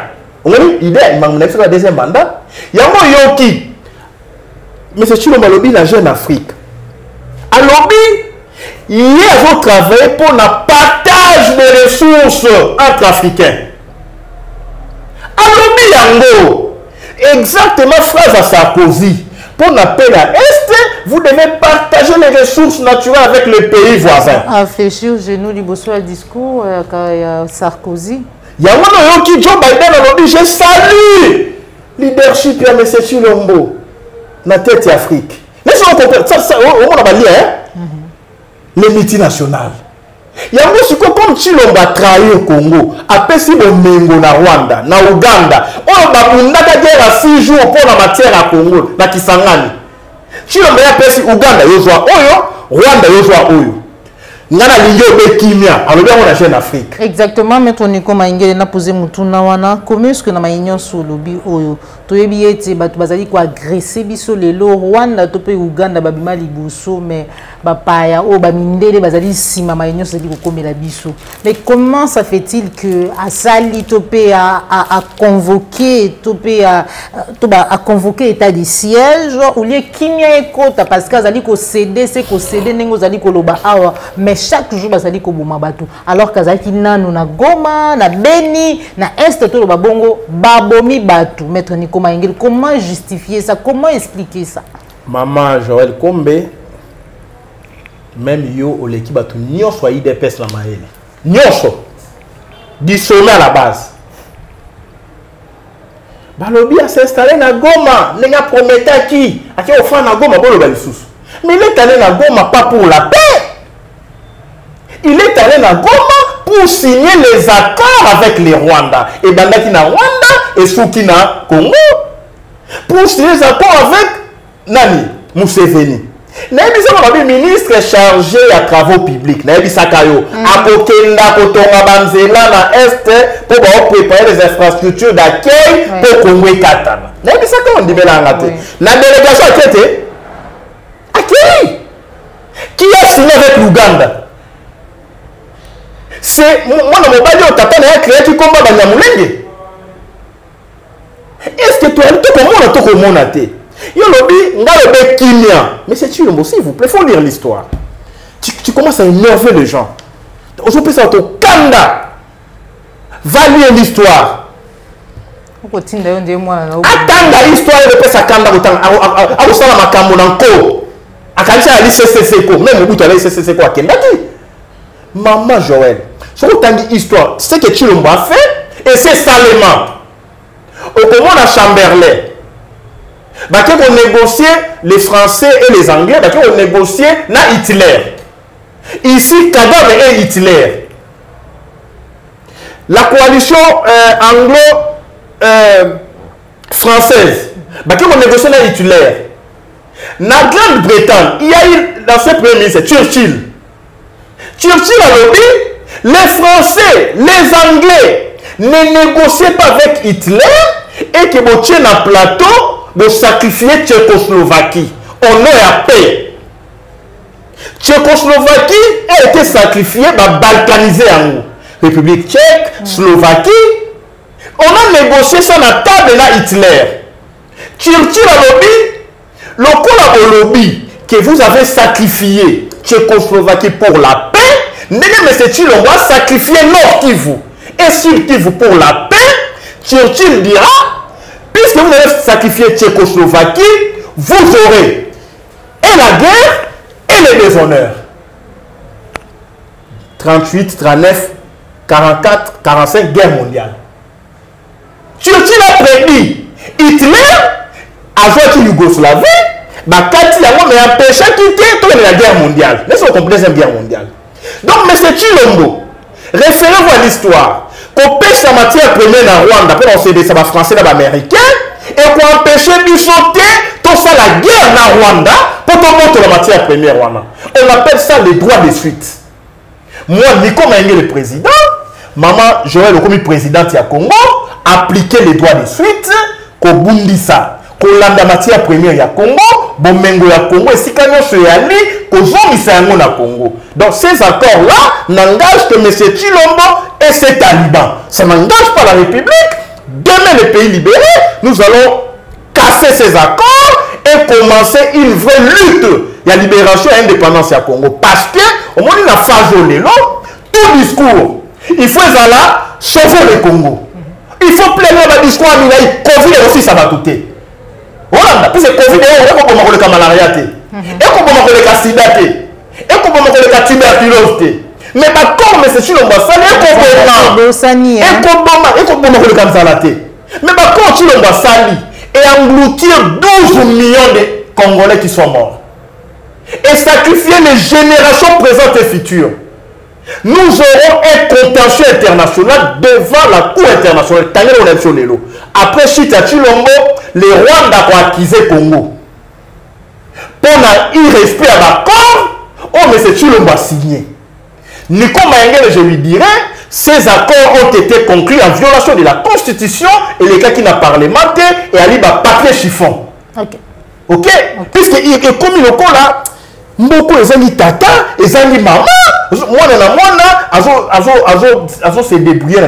On a une idée, il m'a fait un deuxième mandat. Yango yoki. Mais c'est sur le lobby la Jeune Afrique. À lobby, il y a travaillé pour le partage des ressources entre Africains. À lobby yango. Exactement phrase à Sarkozy. Pour l'appeler à Est, vous devez partager les ressources naturelles avec les pays voisins. Réfléchir au genou du Bossois discours Sarkozy. Il y a un qui Joe Biden a dit je salue leadership de M. Chilombo dans la tête d'Afrique. Mais si on comprend ça, on va lire les multinationales. Il y a un aussi comme Chilombo a trahi au Congo, a pesi au Mengo na Rwanda, na Uganda. On a une guerre à 6 jours pour la matière à Congo, na Kisangani. Chilombo a pesi Uganda, yozwa oyo, Rwanda yozwa oyo. Ngana lingo be kimia, alobi on a Jeune Afrique. Exactement, mais on est comme ingé na poser mutuna wana, comment est-ce que na maïnyo sur lobby oyo. Toyebi ete batu bazali ko agresser biso lelo Rwanda to pe Uganda babima libuso mais bapaya o bamindele bazali sima maïnyo sali ko komela biso. Mais comment ça fait-il que asali topé a convoqué topé a convoqué état de siège ou lié kimia ekota parce que azali ko céder c'est ko céder nengo zali ko loba awa mais chaque jour bazali ko boma batu alors kazaki nanu na Goma na Beni na Est to loba bongo babomi batu maître Nico Maingel, comment justifier ça? Comment expliquer ça? Maman Joël Kombe, même yo ou l'équipe a tout nyon soit IDPS la maëlle. Nyon du sommet à la base. Balobi a s'installé na Goma, n'a prometté à qui? À qui offre na Goma pour le balisous. Mais il est allé na Goma pas pour la paix. Il est allé na Goma pour signer les accords avec les Rwandais. Et Bandaki na Rwanda et Soukina Congo. Pour signer les accords avec Nani Museveni. Le ministre chargé à travaux publics, Sakayo, à Kokenda, Kotonga, Banzela, na Est, pour préparer les infrastructures d'accueil pour Congo et Katana. On dit la délégation a été accueillie. Qui a signé avec l'Ouganda? C'est moi, dans mon bas, on t'a créé qui combat Banyamulenge. Est-ce que tu as tout comme on a été? Mais c'est Chilombo, s'il vous plaît, il faut lire l'histoire. Tu commences à énerver les gens. Aujourd'hui, ça va Kanda. Va lire l'histoire. Attends l'histoire de Pesa Kanda. Maman Joël, ce que tu as dit histoire, c'est que Chilombo a fait, et c'est salement. Au moment de Chamberlain, on négocier les Français et les Anglais, on négocier na Hitler. Ici, Kadhafi et Hitler. La coalition anglo-française, on négocier na Hitler. Na Grande-Bretagne, il y a eu l'ancien premier ministre Churchill. Churchill a dit, les Français, les Anglais ne négociaient pas avec Hitler et que vous tiennent un plateau de sacrifier Tchécoslovaquie. On est à paix. Tchécoslovaquie a été sacrifiée, balkanisée en République tchèque, Slovaquie. On a négocié ça dans la table de Hitler. Churchill a dit, le lobby que vous avez sacrifié Tchécoslovaquie pour la paix, mais c'est Chilombo a sacrifié Nord Kivu et Sud Kivu pour la paix. Churchill dira, puisque vous avez sacrifié Tchécoslovaquie, vous aurez et la guerre et le déshonneur. 38, 39, 44, 45, guerre mondiale. Churchill a prédit Hitler a joué Yougoslavie, mais empêché de quitter la guerre mondiale. Mais c'est la deuxième guerre mondiale. Donc, M. Chilombo, référez-vous à l'histoire. Qu'on pêche la matière première en Rwanda, pour on s'aider, ça va français, ça va américain, et qu'on empêche de sauter tout ça la guerre en Rwanda pour qu'on monte la matière première Rwanda. On appelle ça les droits de suite. Moi, Nico Maïngé, le président, maman Joël, comme présidente du Congo, appliquer les droits de suite, qu'on boundi ça. Qu'on l'a matière première ya Congo, Bomengo ya Congo, et si kanyo soyali, qu'on zomisa yango na Congo. Donc ces accords-là n'engagent que M. Chilombo et ses talibans. Ça n'engage pas la République. Demain, les pays libérés, nous allons casser ces accords et commencer une vraie lutte. Il y a libération et indépendance à Congo. Parce que, au moment où il a fait tout discours, il faut sauver le Congo. Il faut plaire le discours à Minaï, Covid aussi, ça va tout. Voilà, parce que Covid, on va comment le malaria, et comment le sida, et comment le tuberculose. Mais par contre, M. Chilombo, ça n'est pas mais par contre, Chilombo Sali et engloutir 12 millions de Congolais qui sont morts. Et sacrifier les générations présentes et futures. Nous aurons un contentieux international devant la Cour internationale. Après Chita Chilombo, les Rwandais ont acquisé Congo. Pour irrespect à l'accord, oh, mais c'est Chilombo a signé. Nico Maïngé, je lui dirais, ces accords ont été conclus en violation de la Constitution et les cas qui n'a parlementé et à l'IBA papier chiffon. Ok. Puisque comme il est là, beaucoup les amis tata, les amis maman, moi se débrouiller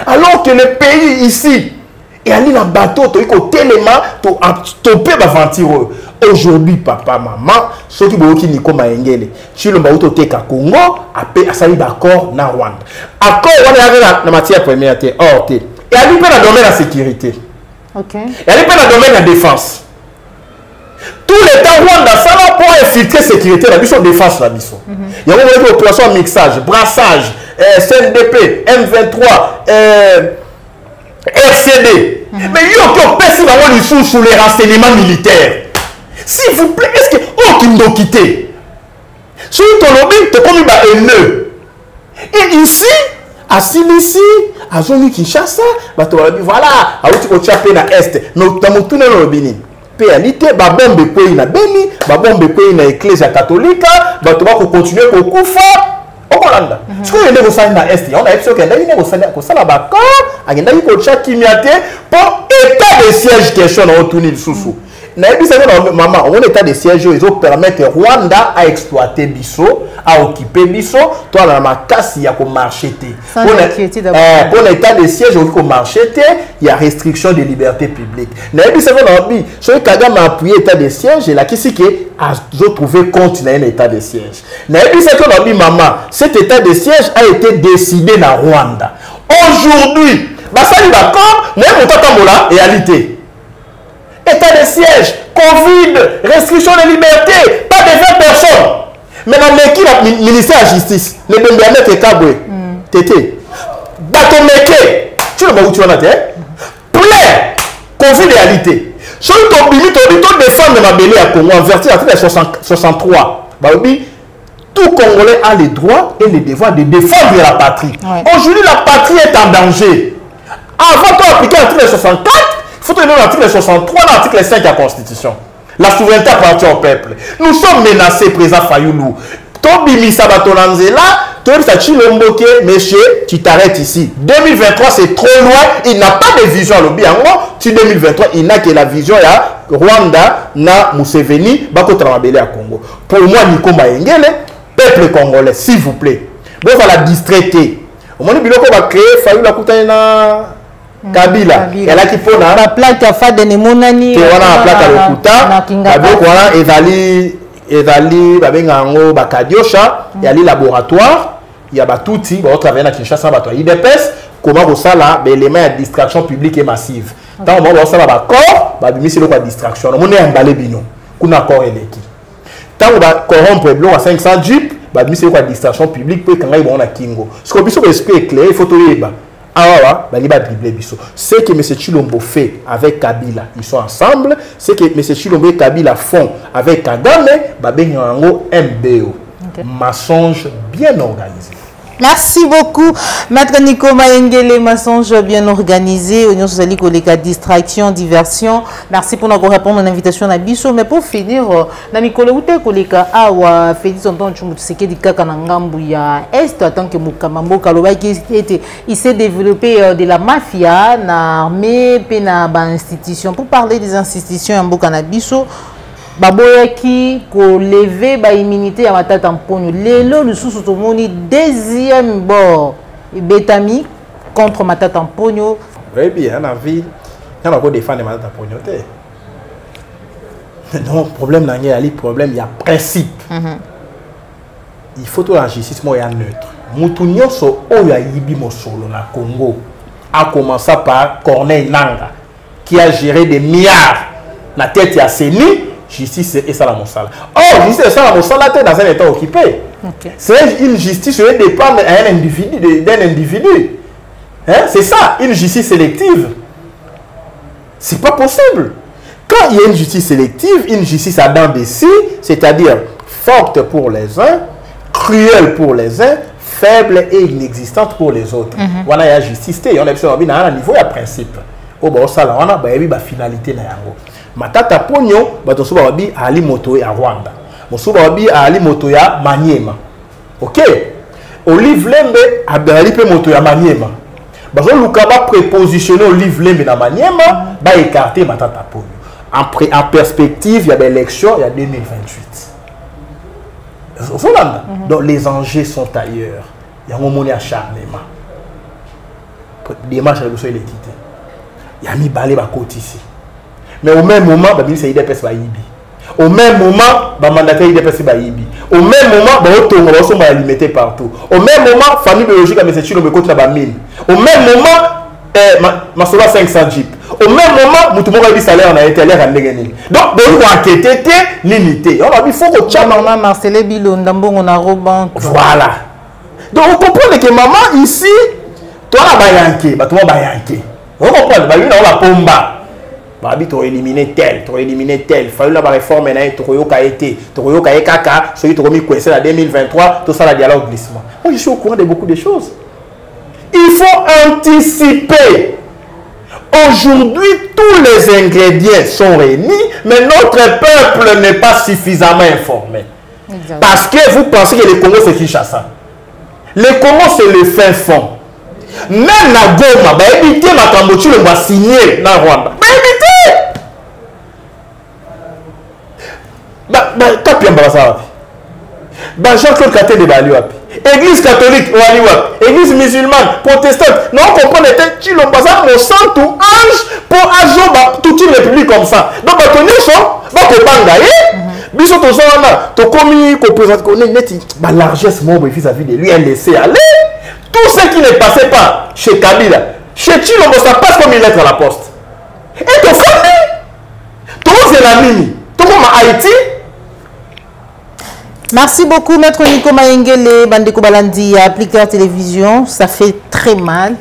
alors que le pays ici et aller dans le bateau, tu es tellement topé aventureux. Aujourd'hui, papa, maman, ceux qui ont dit Nico Maïngé, si le bateau est à Congo, a sali d'accord na Rwanda. Accord, on est dans la matière première, or, et à lui, dans le domaine de la sécurité. Ok. Et à lui, dans le domaine de la défense. Tout le temps, Rwanda, ça va pour infiltrer la sécurité, la mission de défense, la mission. Il y a une opération mixage, brassage, CNDP, M23, RCD. Mais il y a des choses sur les renseignements militaires. S'il vous plaît, est-ce que aucun doit quitter? Sur ton lobby, tu es comme un haineux. Et ici, à Silisi, à Zoni Kinshasa, voilà, à où tu vas taper dans l'Est, mais tu as tout le lobby. réalité, babombe quoi na Beni, babombe quoi na Église catholique, bato ba continuer ko kufa. Okolanda. Ce que yende ko sala na est, on a episode kenda yende ko sala ba corps, agenda ko cha kimiate pour état de siège question na otuni susu. Na ebisa na maman, on état de siège ils ont permettre Rwanda à exploiter biso, à occuper biso, toi na makasi ya ko marcher té. Pour l'état de siège on ko marcher té, il y a restriction de liberté publique. Na ebisa na bi, so Kagame a appuyé état de siège et la kisi que a trouvé compte dans un état de siège. Na ebisa na bi maman, cet état de siège a été décidé dans Rwanda. Aujourd'hui, basali d'accord, mais on tatambola réalité. État de siège, Covid, restriction de liberté, pas de 20 personnes. Maintenant, qui le ministère de la Justice, le Bembeamé Kabwe, Tété, Batomeke, tu ne vois où tu en as, plein, Covid réalité. Si tu as des femmes de ma belle à Congo, en vertu de l'article 63, tout Congolais a le droit et le devoir de défendre la patrie. Ouais. Aujourd'hui, la patrie est en danger. Avant d'appliquer l'article 64, il faut tenir l'article 63, l'article 5 de la Constitution. La souveraineté appartient au peuple. Nous sommes menacés, président Fayoulou. Tobi Sabatonanzela, Tobi Sachilomboke, monsieur, tu t'arrêtes ici. 2023, c'est trop loin. Il n'a pas de vision à l'Obiango. Si 2023, il n'a que la vision à Rwanda, na Museveni, Bako Tramabele à Congo. Pour moi, Nico Maengele, peuple congolais, s'il vous plaît. Vous allez la distraiter. Au moment où il va créer, Fayoulou la Koutaina. Kabila elle a qui pona la plaque à fa de nemonani que wana plaque à lokuta aboko wana ezali babenga ngo bakadiosha ya li laboratoire ya batuti ba travailler na Kinshasa ba to IDPS comment ko sala ba élément de distraction publique et massive tant on va sala ba corps ba bimisi lo kwa distraction on est emballé bino kuna corps eleki tant on va corrompre blo à 500 jeep ba bimisi lo kwa distraction publique pour kanga ibona kingo ce que biso esprit clair il faut to yeba. Ce que M. Chilombo fait avec Kabila, ils sont ensemble. Ce que M. Chilombo et Kabila font avec Kagame, MBO. Mensonge bien organisé. Merci beaucoup, Maître Nico Maengele, mensonge bien organisé, Union socialiste, les distraction, diversion. Merci pour nous répondre à l'invitation à Bisso. Mais pour finir, Namikole Ute Koleka Awa, Félix Anton Chumutseke di Kakanangambu ya Est, en tant que Mukamambo Kaloba, il s'est développé de la mafia, na armée, pe na ba institution. Pour parler des institutions en Bukanabiso, baboyaki ko lever ba immunité ya matata mponyo lelo lisusu tomoni deuxième bord betami contre matata mponyo. Oui bien na ville on a ko défendre matata mponyo te. Non problème na ngi ali problème ya principe. Il faut que la justice mo ya neutre. Mutu nyonso oyo ayibi mosolo na Congo a commencé par Corneille Nangaa qui a géré des milliards na tête ya CENI. Justice et ça la monsala. Oh, justice et ça la monsala dans un état occupé. Okay. C'est une justice qui dépend d'un individu. Hein? C'est ça, une justice sélective. C'est pas possible. Quand il y a une justice sélective, une justice à dents de scie, c'est-à-dire forte pour les uns, cruelle pour les uns, faible et inexistante pour les autres. On a la justice, on a un niveau, il y a principe. Oh, bah, ça, on a une finalité. Matata Ponyo, batoso babi ali moto ya Rwanda. Moso babi ali moto ya Maniema. OK? Olive Lembe abali pe moto ya Maniema. Bazo lukaba prépositionner Olive Lembe na Maniema, ba écarter Matata Ponyo. En perspective, il y a des élections, il y a 2028. Donc les enjeux sont ailleurs. Il y a un moment acharnement. Des marches de l'équité. Il y a mis balé ba côté ici. Mais au même moment, le ministre IDPS va yibi. Au même moment, le mandataire IDPS va yibi. Au même moment, le va limité partout. Au même moment, la famille biologique a mis sur le côté de la mine. Au même moment, ma sola 500 jeeps. Au même moment, tout le monde a dit salaire en a été l'air à l'égalité. Donc, on va enquêter, limité. On a dit, il faut que tu aies. Maman Marcel Bilon, on a rebanque. Voilà. Donc, on comprend que maman, ici, toi, la bayanké, tout le monde va yanké. On comprend, on la pomba. Babi tu éliminer tel, il fallait la réforme tu kaka, celui tu remis coincé la 2023, tout ça la dialogue glissement. Moi je suis au courant de beaucoup de choses. Il faut anticiper. Aujourd'hui, tous les ingrédients sont réunis, mais notre peuple n'est pas suffisamment informé. Exactement. Parce que vous pensez que le Congo c'est Kinshasa. Le Congo c'est le fin fond. Même na Goma, bah éviter ma Kambochi le va signer na Rwanda. Bah éviter. Bah tapia mbasa. Bah Jean-Claude Katé de Bali wapi. Église catholique wali wapi. Église musulmane, protestante. Non on comprend était Chilombaza mon sang tout ange pour ajo ba toute une république comme ça. Donc bah tenir ça, bah ko banga biso to ça là, to commis ko présente ko net ba largesse mon vis-à-vis de lui, elle laisser aller. Tout ce qui ne passait pas chez Kabila, chez Chilombo, ça passe comme une lettre à la poste. Et ton frère, tout le monde c'est la mini, tout le monde à Haïti. Merci beaucoup, Maître Nico Maengele, Bandeko Balandi, Appliquer Télévision. Ça fait très mal.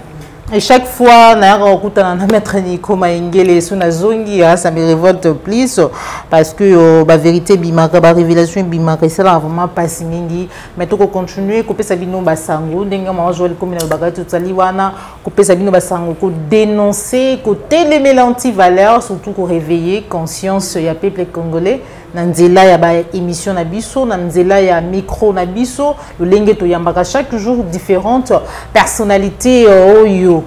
Et chaque fois, Maître Nico Maengele, ça me révolte plus. Parce que la vérité, la révélation, c'est vraiment pas si mingi. Mais tout continuer, couper sa bino basango, denga ma jouer comme le bagage tout saliwana, couper sa bino basango, ko dénoncer, ko téléméler l'anti-valeur, surtout ko réveiller conscience ya peuple congolais. Nanzela ya ba émission na biso, nanzela ya micro na biso, le lenge to yambaka chaque jour différentes personnalités oyo.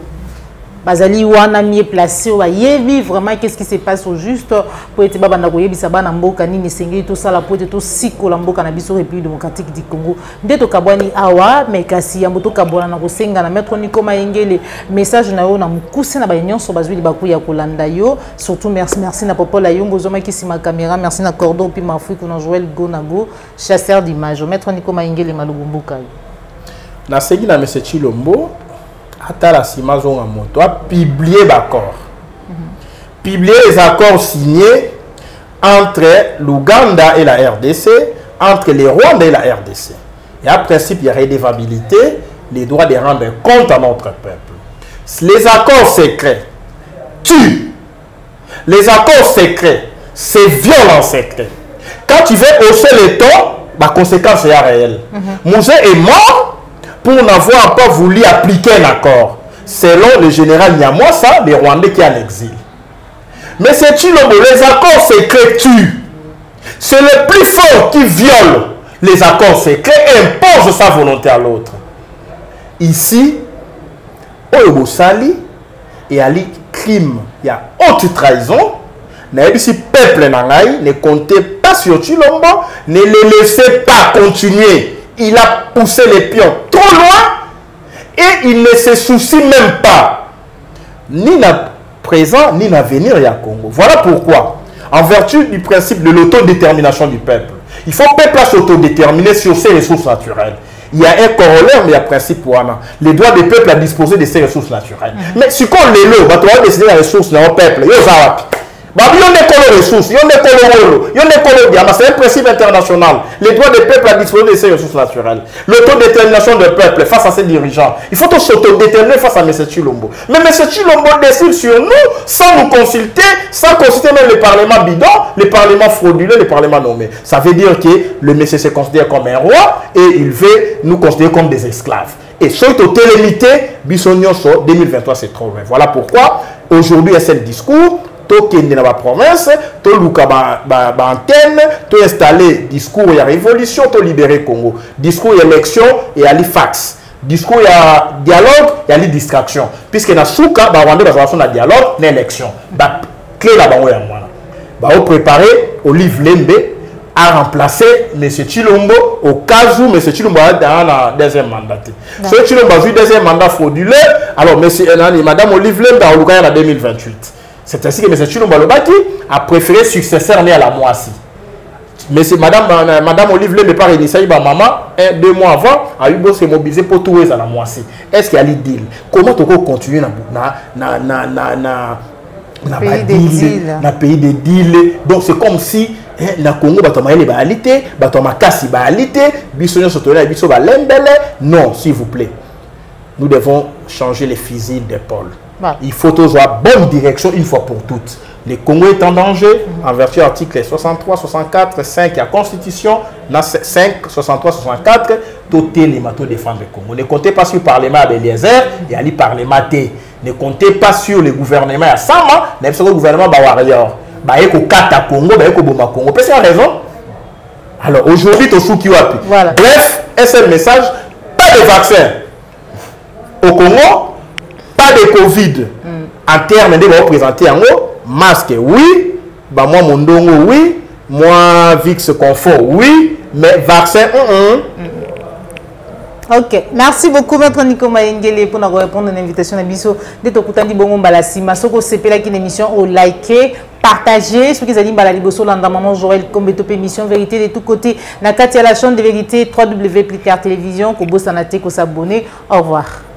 Bazali wana mieux placé wa yebi vraiment qu'est-ce qui se passe au juste pour être baba koyebi sabana mboka nini sengeli tout ça la pour être tout siko la mboka na biso République démocratique du Congo ndeto kabwani awa mais kasi ya moto kabwana na kosenga na Maître Nico Maengele message na yo na mukuse na ba nyonso bazwi libaku ya kolanda yo surtout merci na popo la yongo zoma ki sima caméra merci na cordon puis mafu ko na Joël Gonago chasseur d'images Maître Nico Maengele malugumbuka na sengi na monsieur Chilombo Atala Simazo Moto a publié l'accord. Publier les accords signés entre l'Ouganda et la RDC, entre les Rwandais et la RDC. Et à principe, il y a redevabilité, les droits de rendre compte à notre peuple. Les accords secrets tuent. Les accords secrets, c'est violent secret. Quand tu veux hausser les tons, la conséquence est réelle. Mouzé est mort pour n'avoir pas voulu appliquer un accord. Selon le général Nyamwasa, les Rwandais qui est en exil. Mais c'est Chilombo, les accords secrets tuent. C'est le plus fort qui viole les accords secrets et impose sa volonté à l'autre. Ici, Oyobosali et Ali crime, il y a haute trahison. Si peuple n'angaï, ne comptez pas sur Chilombo, ne le laissez pas continuer. Il a poussé les pions trop loin et il ne se soucie même pas ni na présent ni l'avenir du Congo. Voilà pourquoi, en vertu du principe de l'autodétermination du peuple, il faut que le peuple s'autodéterminer sur ses ressources naturelles. Il y a un corollaire, mais il y a un principe pour Anna. Les droits des peuples à disposer de ces ressources naturelles. Mais si on les loue, on va décider des ressources dans le peuple. C'est un principe international. Les droits des peuples à disposer de ces ressources naturelles. L'autodétermination des peuples face à ses dirigeants. Il faut s'autodéterminer face à M. Chilombo. Mais M. Chilombo décide sur nous sans nous consulter, sans consulter même le Parlement bidon, le Parlement frauduleux, le Parlement nommé. Ça veut dire que le monsieur se considère comme un roi et il veut nous considérer comme des esclaves. Et surtout télémité, Bissonio 2023, c'est trop vrai. Voilà pourquoi aujourd'hui il y a ce discours. Qui dans la province, to luka ba antenne, to installer discours il y a révolution, to libérer Congo. Discours il y a élection et à fax. Discours il y a dialogue et à distraction. Puisque dans souka ba Rwanda dans la dialogue, l'élection. Ba clé là ba oya mwana. Ba o préparer Olive Lembe à remplacer M. Chilombo au cas où M. Chilombo a dans la deuxième mandat. Ce Chilombo a vu deuxième mandat frauduleux. Alors Madame Olive Lembe a eu en 2028. C'est ainsi que M. Chilombo Lobaki a préféré successeur né à la Moissi. Mais Madame Olive Lembe par initiative maman, 2 mois avant, a eu beau se mobiliser pour tout à la Moissi. Est-ce qu'il y a des deals? Comment tu peux continuer dans pays des deals? Donc c'est comme si na Congo batamaye ba alité, batamakasi ba alité, bisonyo sotona biso ba lembele. Non, s'il vous plaît. Nous devons changer les fusils d'épaule. Il faut toujours la bonne direction une fois pour toutes. Le Congo est en danger en vertu de l'article 63, 64, 5 de la Constitution, 5, 63, 64, tout les matos défendre le Congo. Ne comptez pas sur le Parlement à Beliezer et à le Parlement. Ne comptez pas sur le gouvernement à Sama, même si le gouvernement va warrior. Baeko Kata Congo, Baeko Boma Congo. C'est la raison. Alors aujourd'hui, voilà. Bref, un seul message, pas de vaccin au Congo, pas de Covid. En termes de représenter en haut, masque, oui, bah moi Mondongo, oui, moi Vix Confort, oui, mais vaccin, Ok, merci beaucoup Maître Nico Mayengele pour nous répondre à l'invitation de Bisso de Tokutandi Bongo Mbalassi. Masoko CP qui émission au liker, partager, ce qui est dit Mbala Liboso Landa Maman Joël Kombeto émission vérité de tous côtés. Nakati à la chaîne de vérité www.plicar télévision, Kobo Sanate, ko s'abonner. Au revoir.